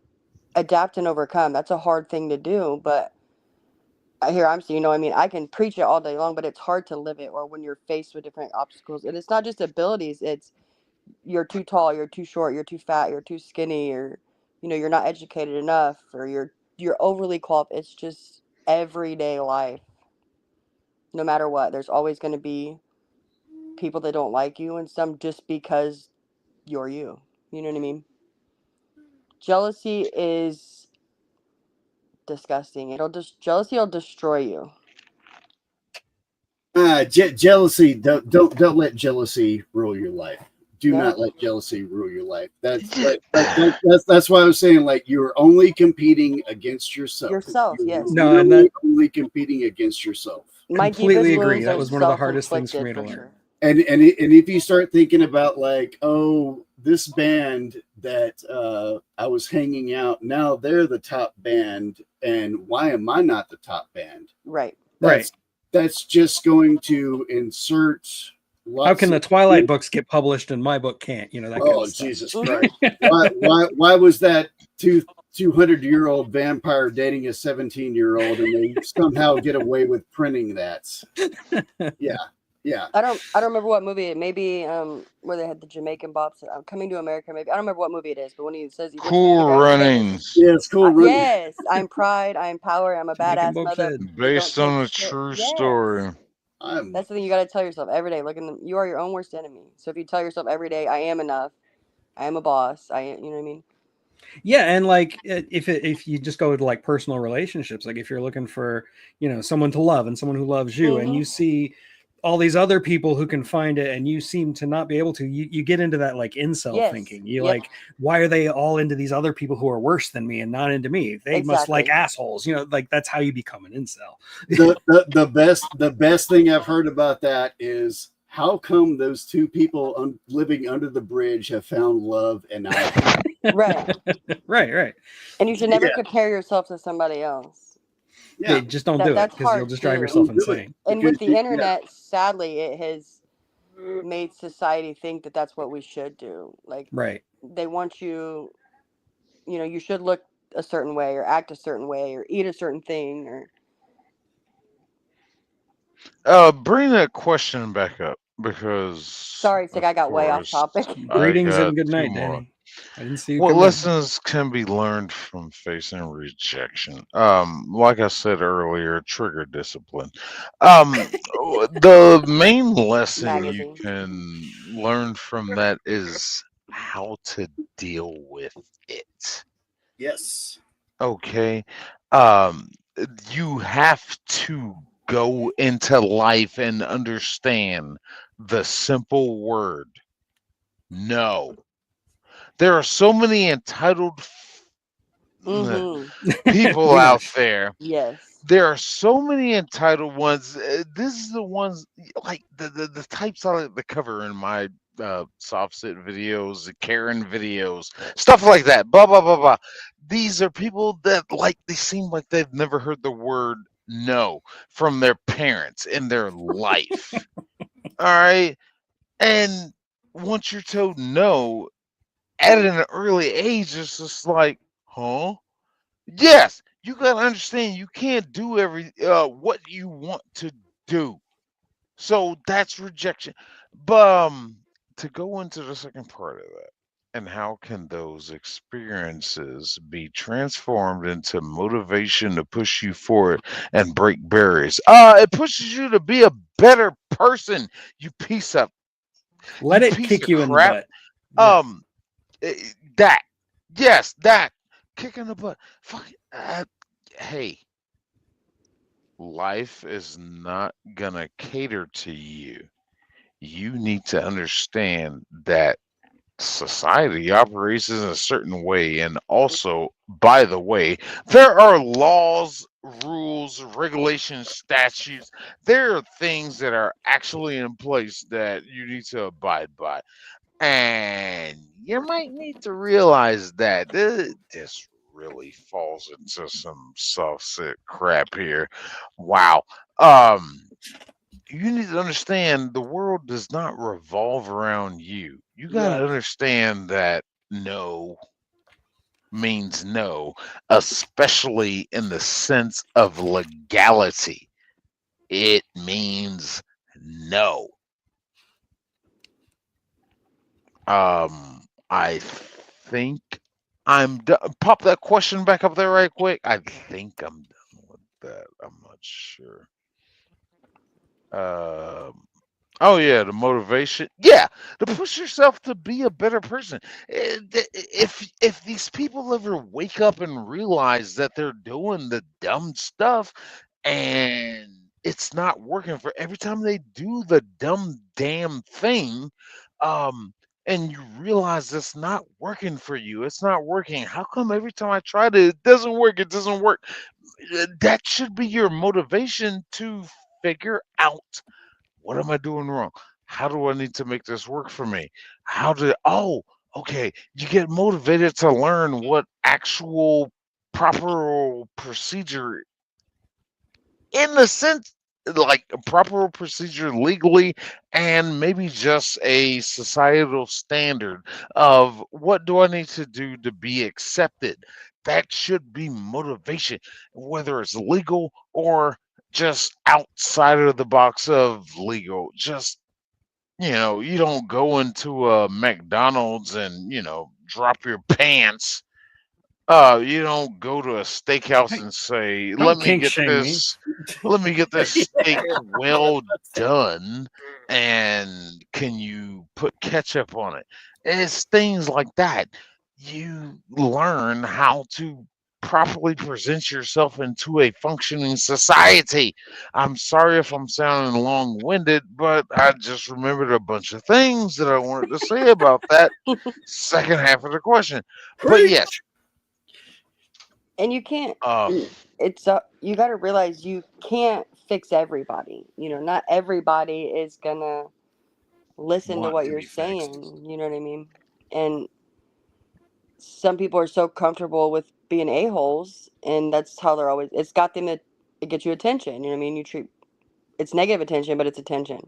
adapt and overcome, that's a hard thing to do. But here I'm saying, you know, I mean, I can preach it all day long, but it's hard to live it, or when you're faced with different obstacles. And it's not just abilities, it's you're too tall, you're too short, you're too fat, you're too skinny, or, you know, you're not educated enough, or you're overly qualified. It's just everyday life. No matter what, there's always going to be people that don't like you, and some just because you're you. You know what I mean? Jealousy is disgusting. Jealousy will destroy you. Jealousy. Don't let jealousy rule your life. Do No. not let jealousy rule your life. That's why I was saying, like, you're only competing against yourself. Yourself, You're yes. No, and that only competing against yourself. My completely deepest agree. wounds That are was one of the hardest things for self-inflicted, me to for learn. sure. And if you start thinking about, like, oh, this band that I was hanging out, now they're the top band, and why am I not the top band? Right. That's just going to insert lots. How can the Twilight books get published and my book can't? You know, that kind Oh, of stuff. Jesus Christ! why was that 200-year-old vampire dating a 17-year-old, and they somehow get away with printing that? Yeah. I don't remember what movie it may be, where they had the Jamaican bops. Coming to America, maybe. I don't remember what movie it is, but when he says he works Cool for the Jamaican- Runnings. Yeah, it's cool. Running. Yes, I'm pride, I'm power, I'm a Jamaican badass book mother. said. Based Don't on a take shit. true Yes. story. That's the thing you got to tell yourself every day. Look, you are your own worst enemy. So if you tell yourself every day, I am enough, I am a boss, you know what I mean? Yeah, and like if you just go with like personal relationships, like if you're looking for, you know, someone to love and someone who loves you, and you see all these other people who can find it and you seem to not be able to, you get into that like incel thinking. You like, why are they all into these other people who are worse than me and not into me? They must like assholes, you know, like that's how you become an incel. The best thing I've heard about that is, how come those two people living under the bridge have found love and I Right. Right. And you should never compare yourself to somebody else. Yeah, just don't do it, that's because hard you'll just drive too. yourself insane. And with the internet, sadly, it has made society think that that's what we should do. Like, they want you, you know, you should look a certain way or act a certain way or eat a certain thing or. Bring that question back up, because Sorry, Sig, I got way off topic. Greetings and good night, Danny. I didn't see you. What lessons can be learned from facing rejection? Like I said earlier, trigger discipline. The main lesson you can learn from that is how to deal with it. Yes. Okay. You have to go into life and understand the simple word no. There are so many entitled people Pretty out much. there. Yes. There are so many entitled ones. This is the ones like the types I like to cover in my soft sit videos, the Karen videos, stuff like that. Blah blah blah blah. These are people that like they seem like they've never heard the word no from their parents in their life. All right, and once you're told no at an early age, it's just like, huh? Yes, you gotta understand you can't do what you want to do. So that's rejection. But to go into the second part of that, and how can those experiences be transformed into motivation to push you forward and break barriers? It pushes you to be a better person, you piece of Let it piece kick of you in the crap. butt. Yeah. That. Yes, that. Kick in the butt. Fuck. Hey, life is not gonna cater to you. You need to understand that society operates in a certain way, and also, by the way, there are laws, rules, regulations, statutes. There are things that are actually in place that you need to abide by. And you might need to realize that this really falls into some soft sit crap here. Wow. You need to understand the world does not revolve around you. You got to Right. understand that no means no, especially in the sense of legality. It means no. I think I'm done. Pop that question back up there right quick. I think I'm done with that. I'm not sure. Oh yeah, the motivation. Yeah, to push yourself to be a better person. If these people ever wake up and realize that they're doing the dumb stuff and it's not working for every time they do the dumb damn thing, and you realize it's not working for you, it's not working. How come every time I try to, it doesn't work? It doesn't work. That should be your motivation to figure out, what am I doing wrong? How do I need to make this work for me? Okay, you get motivated to learn what actual proper procedure, in the sense, like a proper procedure legally, and maybe just a societal standard of what do I need to do to be accepted. That should be motivation, whether it's legal or just outside of the box of legal. Just, you don't go into a McDonald's and, drop your pants. You don't go to a steakhouse and say, Don't kink shame me. let me get this steak well done, and can you put ketchup on it? It's things like that. You learn how to properly present yourself into a functioning society. I'm sorry if I'm sounding long-winded, but I just remembered a bunch of things that I wanted to say about that second half of the question. But yes, And you can't. um, It's you got to realize you can't fix everybody. Not everybody is gonna listen to Want what to you're be fixed. saying. You know what I mean? And some people are so comfortable with being a-holes, and that's how they're always. It's got them. It gets you attention. You know what I mean? You treat it's negative attention, but it's attention,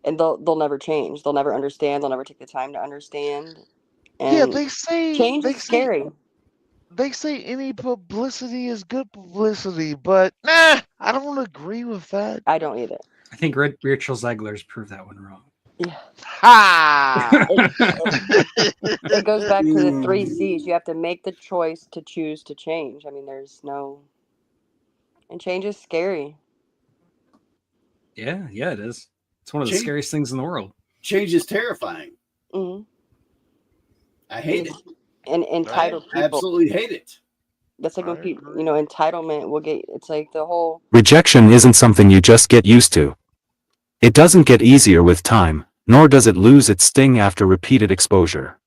and they'll never change. They'll never understand. They'll never take the time to understand. yeah, And change is scary. they say any publicity is good publicity, but nah, I don't agree with that. I don't either. I think Rachel Zegler's proved that one wrong. Yeah. Ha! It goes back to the 3 C's. You have to make the choice to choose to change. I mean, there's no. And change is scary. Yeah, it is. It's one of the Change- scariest things in the world. Change is terrifying. Hmm. I hate it. And entitled I people. absolutely hate it. That's like when I people, agree. entitlement will get. It's like the whole. Rejection isn't something you just get used to. It doesn't get easier with time, nor does it lose its sting after repeated exposure.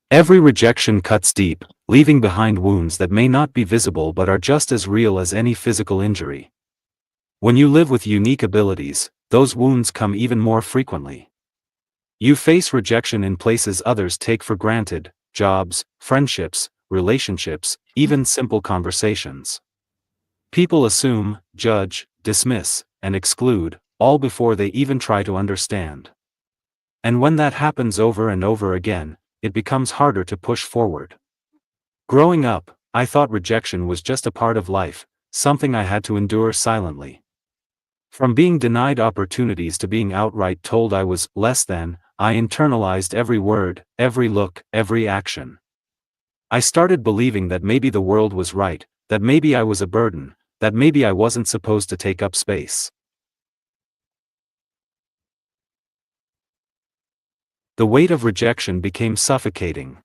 Every rejection cuts deep, leaving behind wounds that may not be visible but are just as real as any physical injury. When you live with unique abilities, those wounds come even more frequently. You face rejection in places others take for granted: jobs, friendships, relationships, even simple conversations. People assume, judge, dismiss, and exclude, all before they even try to understand. And when that happens over and over again, it becomes harder to push forward. Growing up, I thought rejection was just a part of life, something I had to endure silently. From being denied opportunities to being outright told I was less than, I internalized every word, every look, every action. I started believing that maybe the world was right, that maybe I was a burden, that maybe I wasn't supposed to take up space. The weight of rejection became suffocating.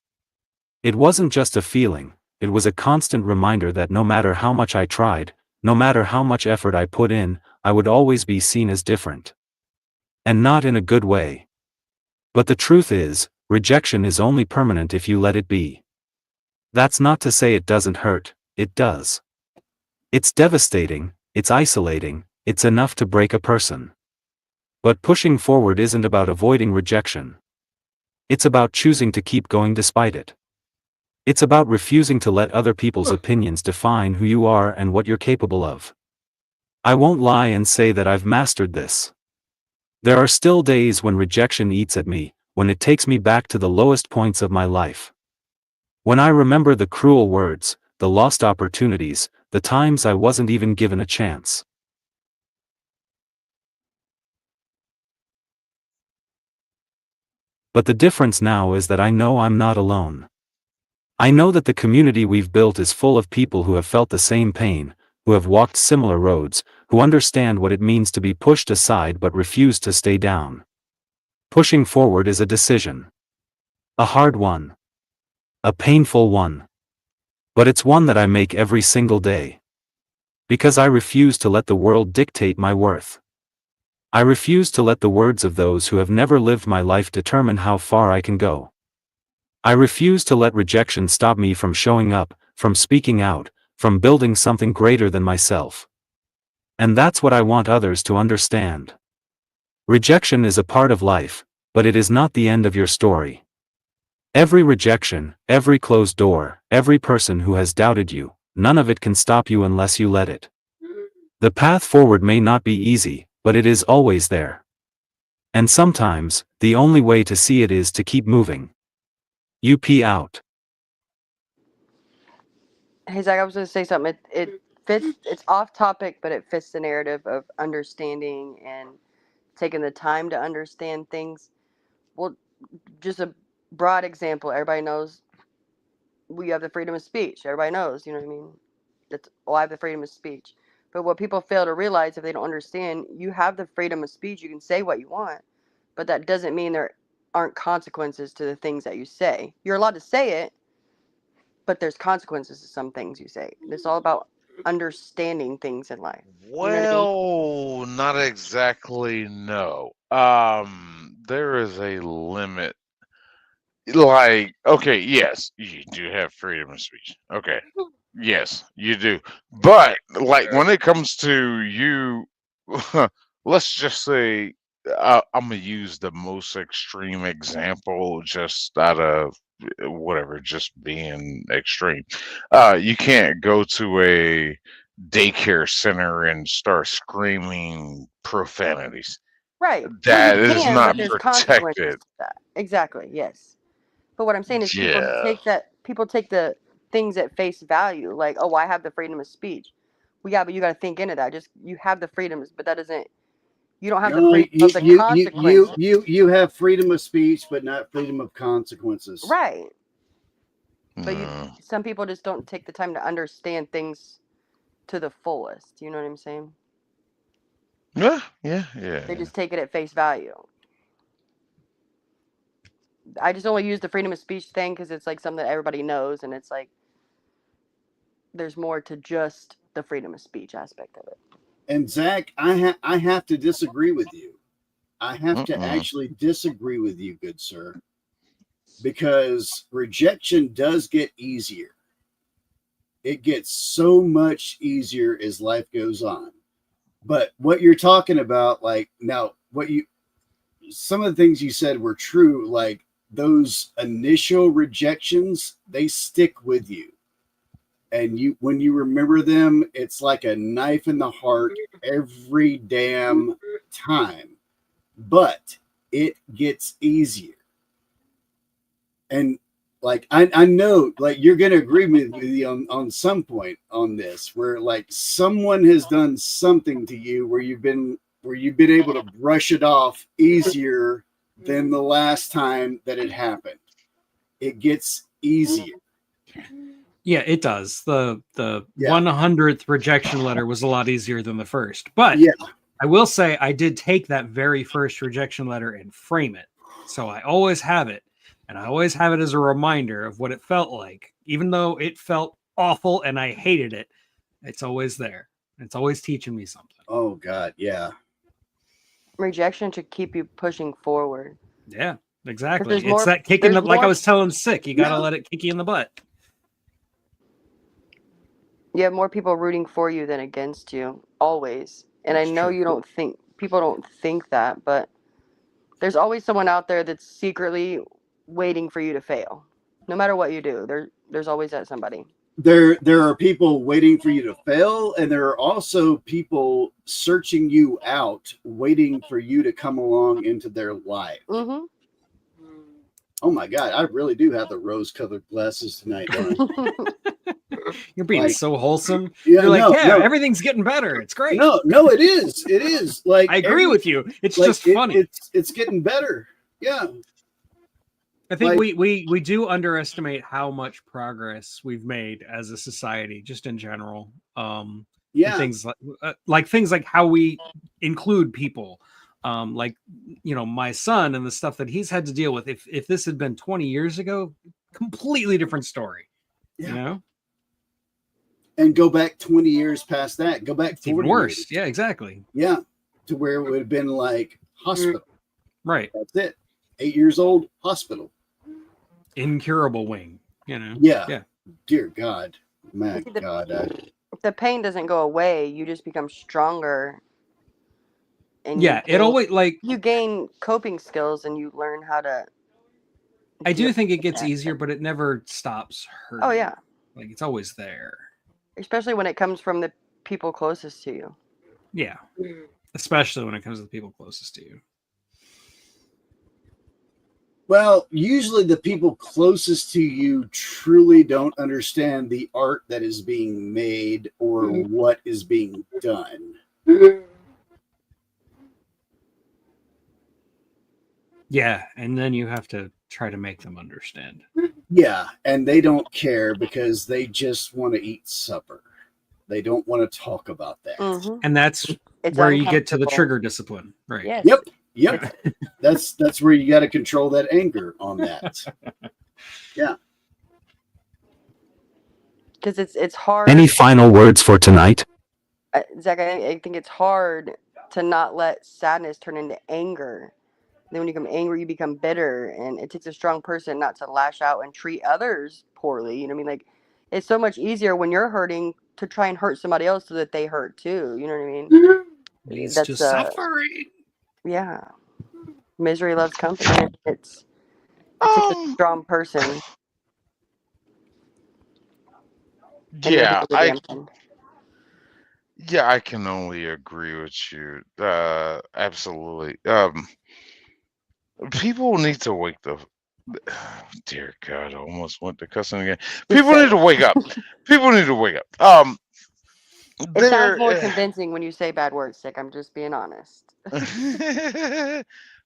It wasn't just a feeling, it was a constant reminder that no matter how much I tried, no matter how much effort I put in, I would always be seen as different. And not in a good way. But the truth is, rejection is only permanent if you let it be. That's not to say it doesn't hurt, it does. It's devastating, it's isolating, it's enough to break a person. But pushing forward isn't about avoiding rejection. It's about choosing to keep going despite it. It's about refusing to let other people's opinions define who you are and what you're capable of. I won't lie and say that I've mastered this. There are still days when rejection eats at me, when it takes me back to the lowest points of my life. When I remember the cruel words, the lost opportunities, the times I wasn't even given a chance. But the difference now is that I know I'm not alone. I know that the community we've built is full of people who have felt the same pain, who have walked similar roads, who understand what it means to be pushed aside but refuse to stay down. Pushing forward is a decision. A hard one. A painful one. But it's one that I make every single day. Because I refuse to let the world dictate my worth. I refuse to let the words of those who have never lived my life determine how far I can go. I refuse to let rejection stop me from showing up, from speaking out, from building something greater than myself. And that's what I want others to understand. Rejection is a part of life, but it is not the end of your story. Every rejection, every closed door, every person who has doubted you, none of it can stop you unless you let it. The path forward may not be easy, but it is always there. And sometimes, the only way to see it is to keep moving. UP out. Hey Zach, I was going to say something. It fits. It's off topic, but it fits the narrative of understanding and taking the time to understand things. Well, just a broad example. Everybody knows we have the freedom of speech. Everybody knows. You know what I mean? I have the freedom of speech. But what people fail to realize, if they don't understand, you have the freedom of speech. You can say what you want, but that doesn't mean there aren't consequences to the things that you say. You're allowed to say it, but there's consequences to some things you say. It's all about understanding things in life. Well, not exactly, no. There is a limit. Like, okay, yes, you do have freedom of speech. Okay. Yes, you do. But like when it comes to you, let's just say I'm gonna use the most extreme example just out of whatever, just being extreme. You can't go to a daycare center and start screaming profanities. Right. That Well, you is can, not but there's consequences protected. to that. Exactly. Yes. But what I'm saying is Yeah. people take the things at face value. Like, oh, I have the freedom of speech. Well, yeah, but you got to think into that. Just, you have the freedoms, but that doesn't, you don't have the No, freedom of the consequences. you have freedom of speech, but not freedom of consequences. Right. But Mm. some people just don't take the time to understand things to the fullest. You know what I'm saying? Yeah. They just take it at face value. I just only use the freedom of speech thing because it's like something that everybody knows, and it's like there's more to just the freedom of speech aspect of it. And Zach, I have to disagree with you. I have to Mm-mm. actually disagree with you, good sir, because rejection does get easier. it gets so much easier as life goes on. But what you're talking about, like now, some of the things you said were true. Like those initial rejections, they stick with you. And when you remember them, it's like a knife in the heart every damn time. But it gets easier. And like I know like you're gonna agree with me on some point on this, where like someone has done something to you where you've been able to brush it off easier than the last time that it happened. It gets easier. Yeah, it does. The 100th rejection letter was a lot easier than the first. But Yeah. I will say I did take that very first rejection letter and frame it. So I always have it. And I always have it as a reminder of what it felt like. Even though it felt awful and I hated it, it's always there. It's always teaching me something. Oh God, yeah. Rejection should keep you pushing forward. Yeah, exactly. there's It's more- that kicking there's like I more- was telling Sick, you gotta Yeah. let it kick you in the butt. You have more people rooting for you than against you, always. And That's I know true. people don't think that, but there's always someone out there that's secretly waiting for you to fail. No matter what you do, there's always that somebody. There are people waiting for you to fail, and there are also people searching you out, waiting for you to come along into their life. Mm-hmm. Oh my God, I really do have the rose-colored glasses tonight, don't I? You're being Like- so wholesome. Yeah, You're like, no, yeah, no. everything's getting better. It's great. No, it is. It is. Like I agree with you. It's like, just funny. It's getting better. Yeah. I think like- we do underestimate how much progress we've made as a society, just in general. And Yeah. things like things like how we include people, like my son and the stuff that he's had to deal with. If this had been 20 years ago, completely different story. Yeah. You know, And go back 20 years past that. Go back it's even 40 worse. years. Yeah, exactly. Yeah. To where it would have been like hospital. Right. That's it. 8 years old, hospital. Incurable wing. You know. Yeah. Yeah. Dear God. My See, the- God. If the pain doesn't go away, you just become stronger. And Yeah. It always you gain coping skills and you learn how to. I do deal think it with gets that. easier, but it never stops hurting. Oh yeah, Like it's always there. especially when it comes from the people closest to you. Yeah. Especially when it comes to the people closest to you. Well, usually the people closest to you truly don't understand the art that is being made or what is being done. Yeah, and then you have to try to make them understand. Yeah, and they don't care because they just want to eat supper. They don't want to talk about that. Mhm. And that's It's where you get to the uncomfortable. trigger discipline, right? Yes. Yep. That's where you got to control that anger on that. Because it's hard. Any final words for tonight? Zach, I think it's hard to not let sadness turn into anger. Then when you become angry, you become bitter, and it takes a strong person not to lash out and treat others poorly. You know what I mean? Like, it's so much easier when you're hurting to try and hurt somebody else so that they hurt too. You know what I mean? Leads That's, to suffering. Yeah. Misery loves company. It takes a strong person. and Yeah, make it a damn thing. Yeah, I can only agree with you. Absolutely. People need to wake the. Dear God, I almost went to cussing again. People need to wake up. People need to wake up. It sounds more convincing when you say bad words, Sick. I'm just being honest.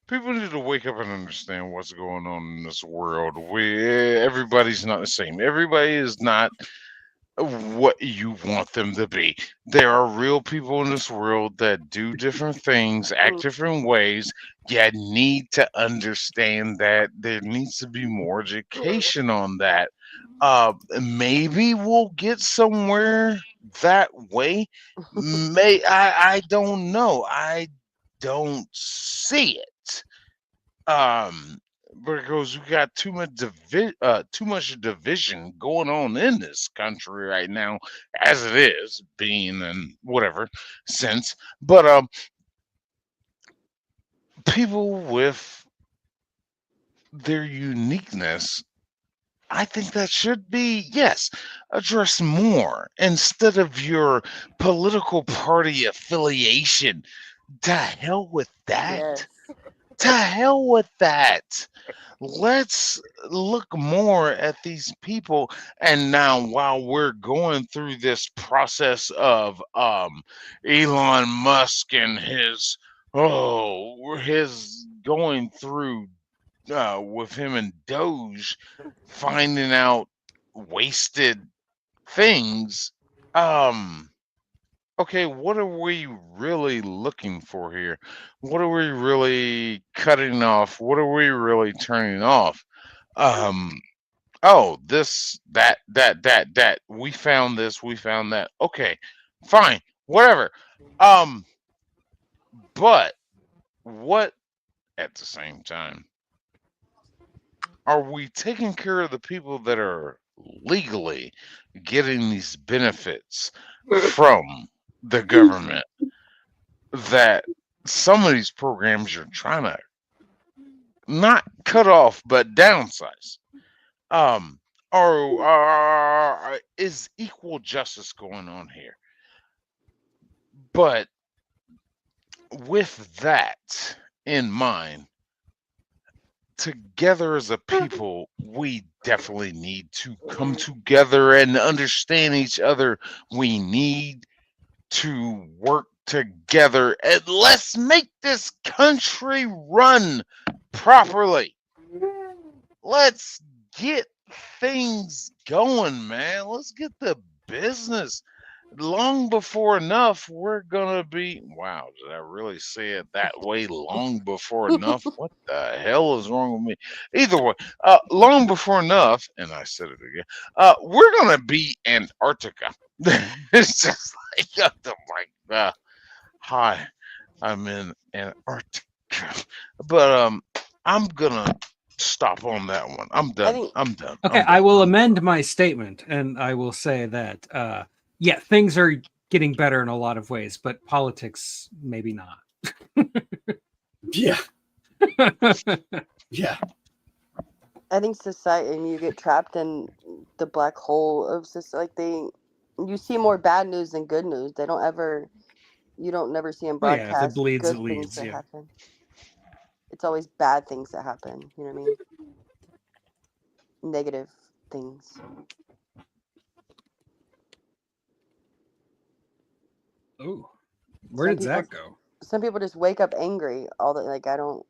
People need to wake up and understand what's going on in this world. Everybody's not the same. Everybody is not what you want them to be. There are real people in this world that do different things, act different ways. You need to understand that there needs to be more education on that. Maybe we'll get somewhere that way. I don't know. I don't see it. because we got too much division going on in this country right now, as it is being in whatever sense. But people with their uniqueness, I think that should be, yes, addressed more instead of your political party affiliation. To hell with that. Yes. To hell with that. Let's look more at these people. And now, while we're going through this process of Elon Musk and his going through with him and Doge finding out wasted things, okay, what are we really looking for here? What are we really cutting off? What are we really turning off? Oh, this, that. We found this, we found that. Okay, fine, whatever. But what at the same time are we taking care of the people that are legally getting these benefits from the government, that some of these programs are trying to not cut off but downsize? Is equal justice going on here? But with that in mind, together as a people, we definitely need to come together and understand each other. We need to work together, and let's make this country run properly. Let's get things going, man. Let's get the business. Long before enough, we're gonna be, wow, did I really say it that way? Long before enough? What the hell is wrong with me? Either way, long before enough, and I said it again, we're gonna be Antarctica. It's just like, I'm like, hi, I'm in Antarctica. But I'm gonna stop on that one. I'm done. I'm done. Okay, I will amend my statement, and I will say that yeah, things are getting better in a lot of ways, but politics maybe not. Yeah. Yeah. I think society, and you get trapped in the black hole of society. Like you see more bad news than good news. They don't ever, you don't never see them Oh, yeah, if it broadcast bleeds, good it things leads, that yeah. happen. It's always bad things that happen. You know what I mean? Negative things. Oh, where Some did Zach people- go? Some people just wake up angry all the I don't.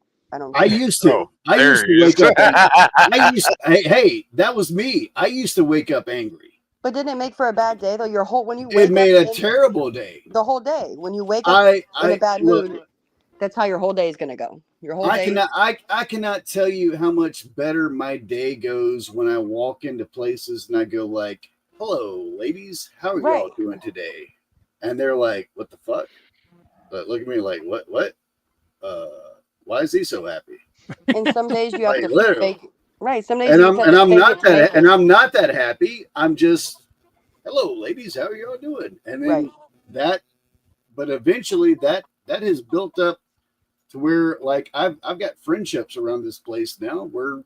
I get it. used to. I there used he to is. wake up angry. Hey, that was me. I used to wake up angry. But didn't it make for a bad day though? Your whole when you wake It made up a in- terrible day. the whole day when you wake up in a bad look, mood, that's how your whole day is gonna go. Your whole day. I cannot tell you how much better my day goes when I walk into places and I go like, "Hello, ladies, how are y'all doing today?" And they're like, "What the fuck?" But look at me like, "What? Why is he so happy?" And some days you have Like, to literally. fake. Right. Some days And you I'm just have to fake it to make it. I'm not that happy. I'm just, "Hello, ladies, how are y'all doing?" And then but eventually that has built up to where like I've got friendships around this place now where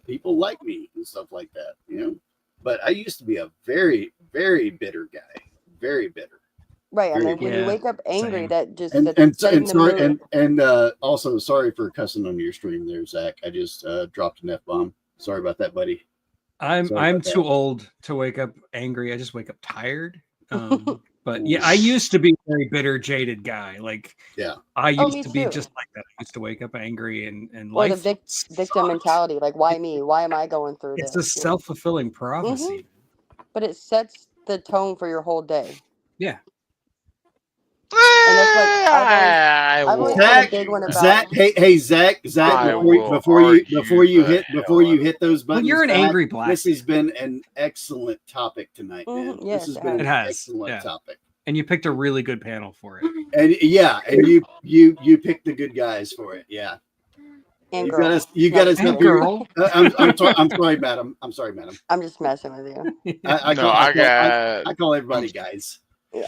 people like me and stuff like that, you know. But I used to be a very, very bitter guy, very bitter. Right. And Very then when Yeah, you wake up angry, same. that just And that's and setting the sorry mood. and also sorry for cussing on your stream there, Zach. I just dropped an F-bomb. Sorry about that, buddy. I'm Sorry about too that. old to wake up angry. I just wake up tired. But yeah, I used to be a very bitter, jaded guy. Like, Yeah. I Oh, used me to be too. just like that. I used to wake up angry and Or the life victim sucked. mentality, like why me? Why am I going through It's a this? self-fulfilling prophecy. But it sets the tone for your whole day. Yeah. And that's what I've always been a Zach, big one about. Zach, hey, Zach, I will before you argue the hit those Well, buttons. you're an back, angry black. This has been an excellent topic tonight, man. Mhm, yes, This has it been has. an It has, excellent yeah. topic. And you picked a really good panel for it. And yeah, and you picked the good guys for it. Yeah. And You girl. got us. You No, got I'm us just up And kidding. here. girl. I'm sorry, madam. I'm sorry, madam. I'm just messing with you. No, I call everybody guys. Yeah.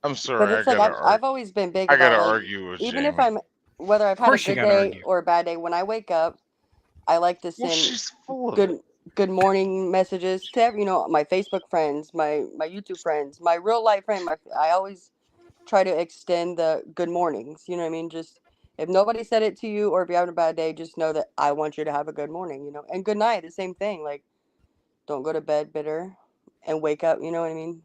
I'm But sorry. it's like I've always been big I gotta about like argue with even if Jamie. whether I've Of had a course you good gotta day argue. or a bad day, when I wake up, I like to Well, send she's full of it. good morning messages to my Facebook friends, my YouTube friends, my real life friend. I always try to extend the good mornings. You know what I mean? Just if nobody said it to you or if you're having a bad day, just know that I want you to have a good morning. And good night, the same thing. Like don't go to bed bitter and wake up. You know what I mean?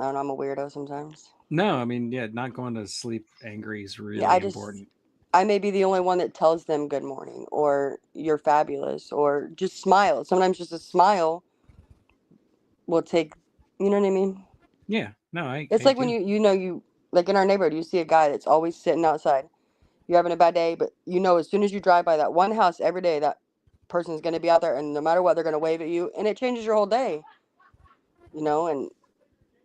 I don't know. I'm a weirdo sometimes. No, I mean, yeah, not going to sleep angry is really Yeah, important. I may be the only one that tells them good morning or you're fabulous or just smile. Sometimes just a smile will take, you know what I mean? Yeah, no, It's I like when do. you like in our neighborhood, you see a guy that's always sitting outside. You're having a bad day, but as soon as you drive by that one house every day, that person's going to be out there and no matter what, they're going to wave at you and it changes your whole day, and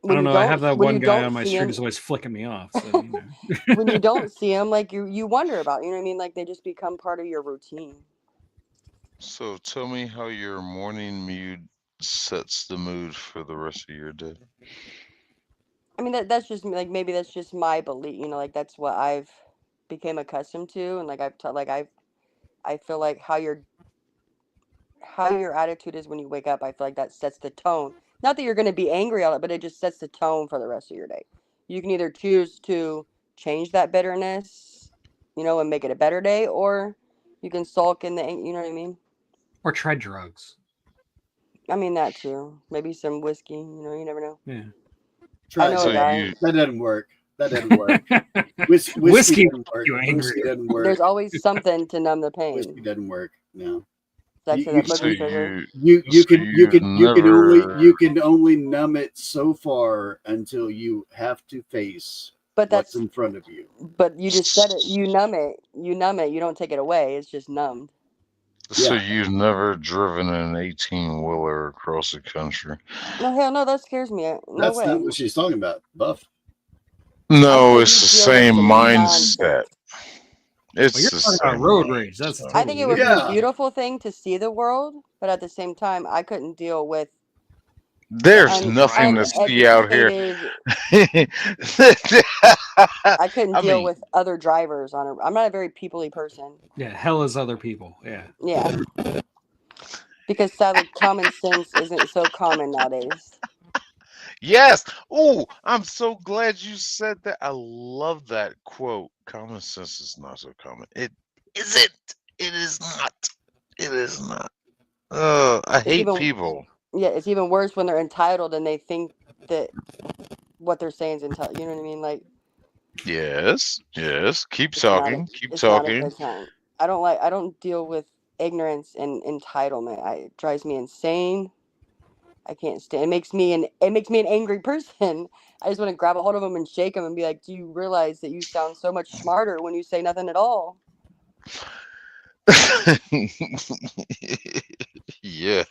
I don't know. I have that when one you guy don't on my see street him, who's always flicking me off. So, when you don't see him, like you wonder about, you know what I mean? Like they just become part of your routine. So tell me how your morning mood sets the mood for the rest of your day. I mean that's just like maybe that's just my belief, like that's what I've became accustomed to, and like I feel like how your attitude is when you wake up. I feel like that sets the tone. Not that you're going to be angry all it, but it just sets the tone for the rest of your day. You can either choose to change that bitterness, and make it a better day, or you can sulk in the, you know what I mean? or try drugs. I mean that too. Maybe some whiskey. You never know. Yeah. I know So a guy. you That doesn't work. That doesn't work. Whiskey Whiskey doesn't makes work. you Whiskey angrier. doesn't work. There's always something to numb the Whiskey pain. doesn't work. No. That's You, that so booger sugar. you so never you can only numb it so far until you have to face But what's that's in front of you. but you just said it. You numb it. You numb it. You don't take it away. It's just numbed. so Yeah. you've never driven an 18-wheeler across the country. No, hell no, that scares me. No That's way. not what she's talking about, Buff. No, I it's the say you deal with same some mindset. nonsense. It's Well, you're the talking about same. road rage. That's mindset. I think it totally would be a Yeah. beautiful thing to see the world, but at the same time, I couldn't deal with the There's nothing to see out here. uneducated. I couldn't I deal mean, with other drivers I'm not a very people-y person. Yeah, hell is other people. Yeah. Yeah, because sadly, common sense isn't so common nowadays. yes. Oh, I'm so glad you said that. I love that quote. Common sense is not so common. It isn't. It is not. It is not. I It's hate even people. Yeah, it's even worse when they're entitled and they think that what they're saying is entitled. You know what I mean? Like Yes. Yes. Keep it's not a talking. Keep it's not a talking. good time. I don't deal with ignorance and entitlement. It drives me insane. I can't stand. It makes me an angry person. I just want to grab a hold of them and shake them and be like, "Do you realize that you sound so much smarter when you say nothing at all?" Yes,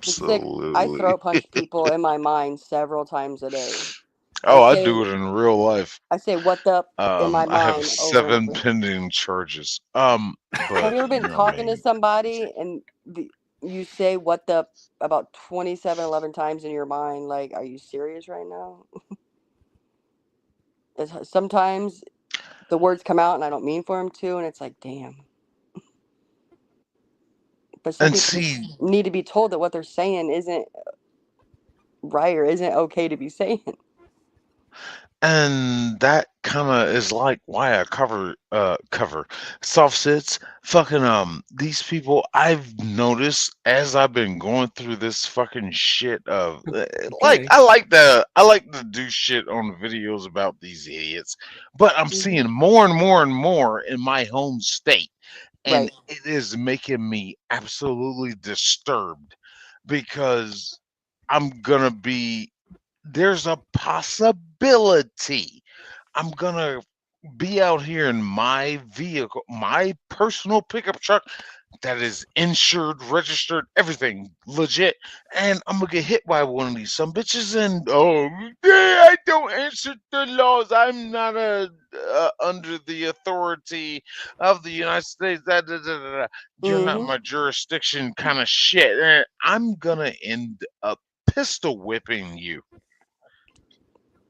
It's like I absolutely. throat punch people in my mind several times a day. Oh, I do it in real life. I say "what the" in my I have mind over and 7 over. pending charges. Have But you ever been you know, I talking to mean, somebody and you say "what the" about 11 times in your mind? Like, are you serious right now? Sometimes the words come out and I don't mean for them to, and it's like, damn. But some and people see, just need to be told that what they're saying isn't right or isn't okay to be saying. and that kind of is like why I cover soft sits. Fucking these people I've noticed as I've been going through this fucking shit of like Okay. I like to do shit on videos about these idiots, but I'm seeing more and more in my home state, and Right. it is making me absolutely disturbed because I'm gonna be there's a possibility I'm gonna be out here in my vehicle, my personal pickup truck that is insured, registered, everything legit, and I'm gonna get hit by one of these some bitches, and oh, yeah, I don't answer to laws. I'm not under the authority of the United States. You're not Mm-hmm. my jurisdiction kind of shit. And I'm gonna end up pistol whipping you.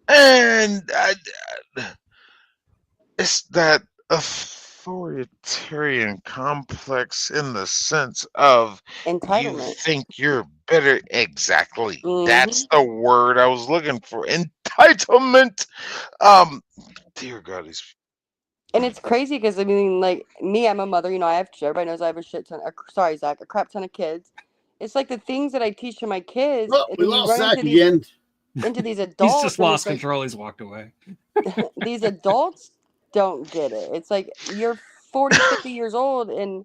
And it's that authoritarian complex in the sense of you Entitlement. think you're better. Exactly. Mm-hmm. That's the word I was looking for. Entitlement. Dear God, these. And it's crazy because I mean, like me, I'm a mother. You know, I have everybody knows I have a shit ton. Sorry, Zach, a crap ton of kids. It's like the things that I teach to my kids, Oh, and we then you lost run Zach into these again. adults. He's just and lost it's like, control. He's walked away. these adults don't get it. It's like you're 40, 50 years old, and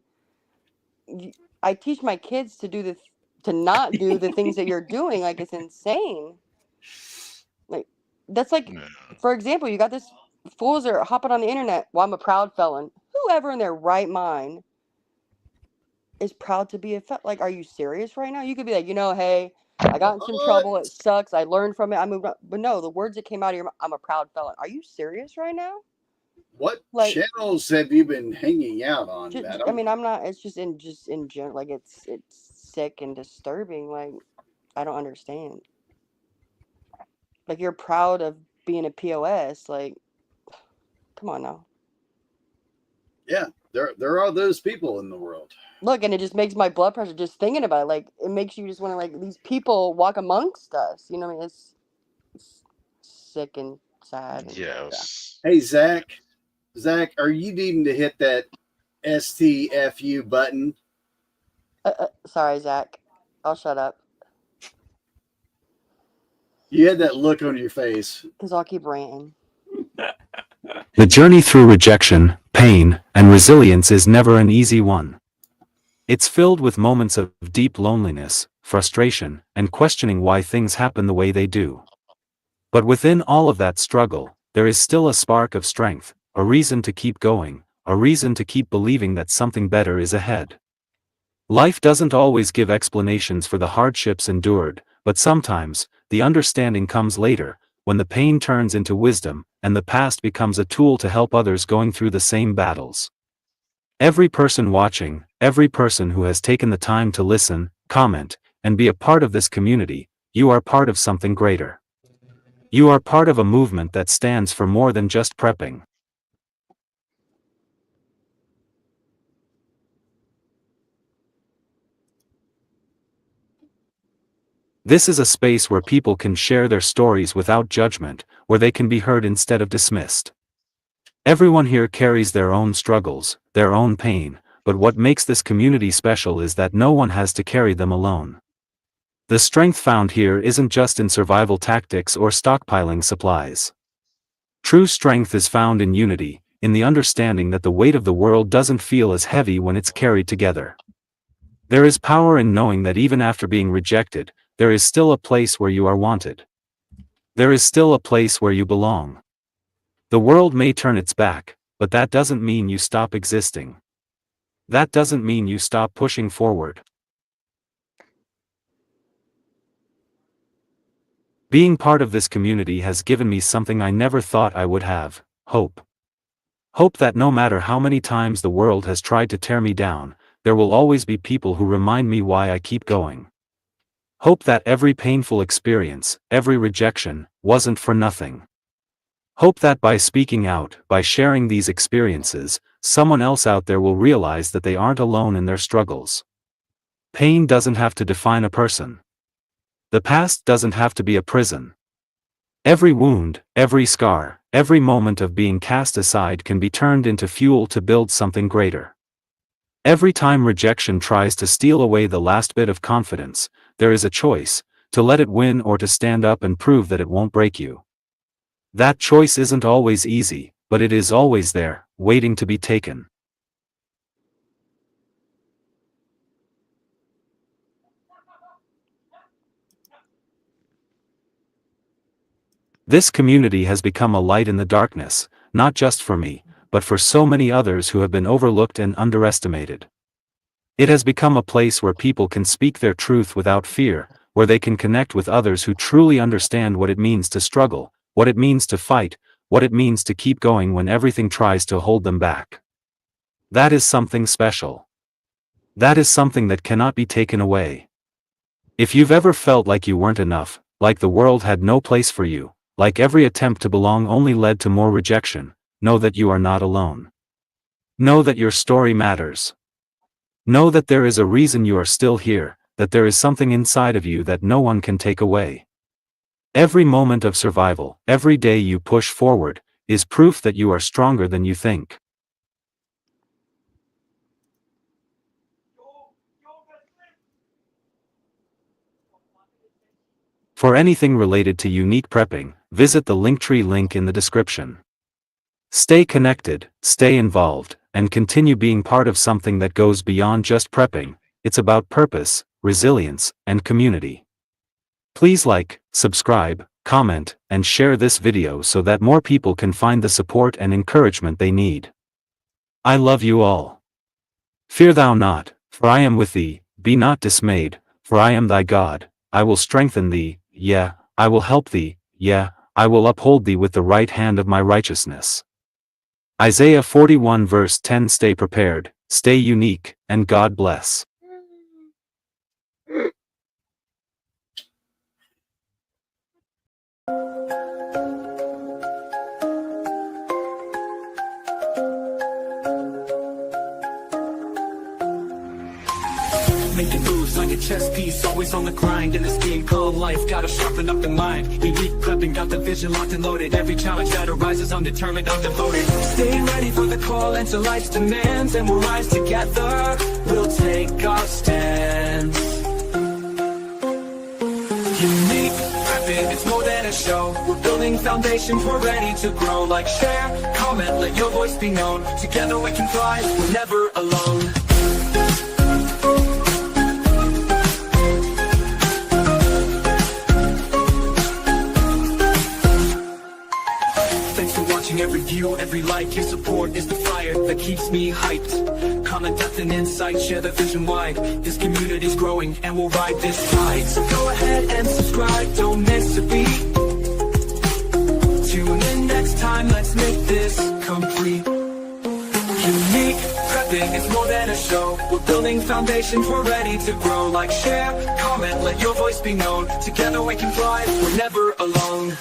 I teach my kids to not do the things that you're doing. Like, it's insane. Like, that's like, No. for example, you got this fools are hopping on the internet. Well, I'm a proud felon. Whoever in their right mind is proud to be a felon? Like, are you serious right now? You could be like, hey, I got in some trouble. It sucks. I learned from it. I moved on. But no, the words that came out of your mouth, I'm a proud felon. Are you serious right now? What Like, channels have you been hanging out on, madam? I mean, I'm not. It's just in general. Like, it's sick and disturbing. Like, I don't understand. Like, you're proud of being a POS. Like, come on now. Yeah, there are those people in the world. Look, and it just makes my blood pressure just thinking about it. Like, it makes you just want to, like, these people walk amongst us. You know what I mean? It's sick and sad. And, Yes. Hey, Zach, are you needing to hit that STFU button? Sorry, Zach. I'll shut up. You had that look on your face. Because I'll keep ranting. The journey through rejection, pain, and resilience is never an easy one. It's filled with moments of deep loneliness, frustration, and questioning why things happen the way they do. But within all of that struggle, there is still a spark of strength, a reason to keep going, a reason to keep believing that something better is ahead. Life doesn't always give explanations for the hardships endured, but sometimes, the understanding comes later, when the pain turns into wisdom, and the past becomes a tool to help others going through the same battles. Every person watching, every person who has taken the time to listen, comment, and be a part of this community, you are part of something greater. You are part of a movement that stands for more than just prepping. This is a space where people can share their stories without judgment, where they can be heard instead of dismissed. Everyone here carries their own struggles, their own pain, but what makes this community special is that no one has to carry them alone. The strength found here isn't just in survival tactics or stockpiling supplies. True strength is found in unity, in the understanding that the weight of the world doesn't feel as heavy when it's carried together. There is power in knowing that even after being rejected, there is still a place where you are wanted. There is still a place where you belong. The world may turn its back, but that doesn't mean you stop existing. That doesn't mean you stop pushing forward. Being part of this community has given me something I never thought I would have: hope. Hope that no matter how many times the world has tried to tear me down, there will always be people who remind me why I keep going. Hope that every painful experience, every rejection, wasn't for nothing. Hope that by speaking out, by sharing these experiences, someone else out there will realize that they aren't alone in their struggles. Pain doesn't have to define a person. The past doesn't have to be a prison. Every wound, every scar, every moment of being cast aside can be turned into fuel to build something greater. Every time rejection tries to steal away the last bit of confidence, there is a choice: to let it win or to stand up and prove that it won't break you. That choice isn't always easy, but it is always there, waiting to be taken. This community has become a light in the darkness, not just for me, but for so many others who have been overlooked and underestimated. It has become a place where people can speak their truth without fear, where they can connect with others who truly understand what it means to struggle, what it means to fight, what it means to keep going when everything tries to hold them back. That is something special. That is something that cannot be taken away. If you've ever felt like you weren't enough, like the world had no place for you, like every attempt to belong only led to more rejection, know that you are not alone. Know that your story matters. Know that there is a reason you are still here, that there is something inside of you that no one can take away. Every moment of survival, every day you push forward, is proof that you are stronger than you think. For anything related to unique prepping, visit the Linktree link in the description. Stay connected, stay involved, and continue being part of something that goes beyond just prepping. It's about purpose, resilience, and community. Please like, subscribe, comment, and share this video so that more people can find the support and encouragement they need. I love you all. Fear thou not, for I am with thee, be not dismayed, for I am thy God, I will strengthen thee, yeah, I will help thee, yeah, I will uphold thee with the right hand of my righteousness. Isaiah 41 verse 10. Stay prepared, stay unique, and God bless. Making moves like a chess piece, always on the grind in this game called life. Gotta sharpen up the mind. Unique prepping, got the vision locked and loaded. Every challenge that arises, I'm determined, I'm devoted. Stay ready for the call and to life's demands, and we'll rise together. We'll take our stance. Unique prepping, it's more than a show. We're building foundations, we're ready to grow. Like, share, comment, let your voice be known. Together we can thrive, we're never alone. Every view, every like, your support is the fire that keeps me hyped. Common depth and insight, share the vision wide. This community's growing and we'll ride this tide. So go ahead and subscribe, don't miss a beat. Tune in next time, let's make this complete. Unique prepping, it's more than a show. We're building foundations, we're ready to grow. Like, share, comment, let your voice be known. Together we can thrive, we're never alone.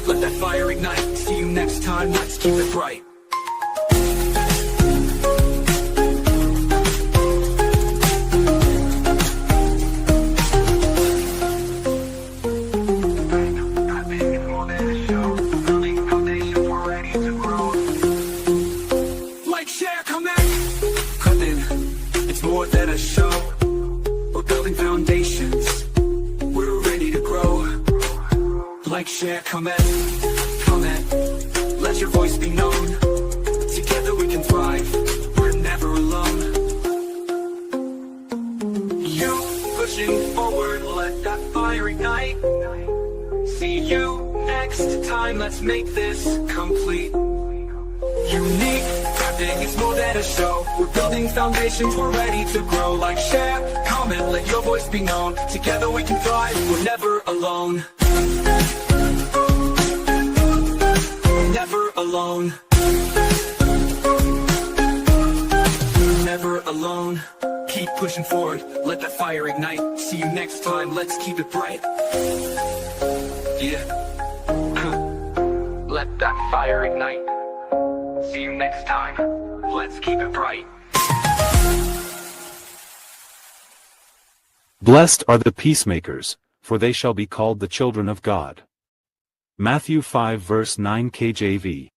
Let that fire ignite. See you next time, let's keep it bright. Like, share, comment. Prepping, it's more than a show. We're building foundations, we're ready to grow. Like, share, comment, let your voice be known. Together we can thrive, we're never alone. You pushing forward, let that fire ignite. See you next time, let's make this complete. Unique prepping, it's more than a show. We're building foundations, we're ready to grow. Like, share, comment, let your voice be known. Together we can thrive, we're never alone. Never alone. Never alone. Keep pushing forward, let that fire ignite. See you next time, let's keep it bright. Yeah. Let that fire ignite. See you next time, let's keep it bright. Blessed are the peacemakers, for they shall be called the children of God. Matthew 5 verse 9 KJV.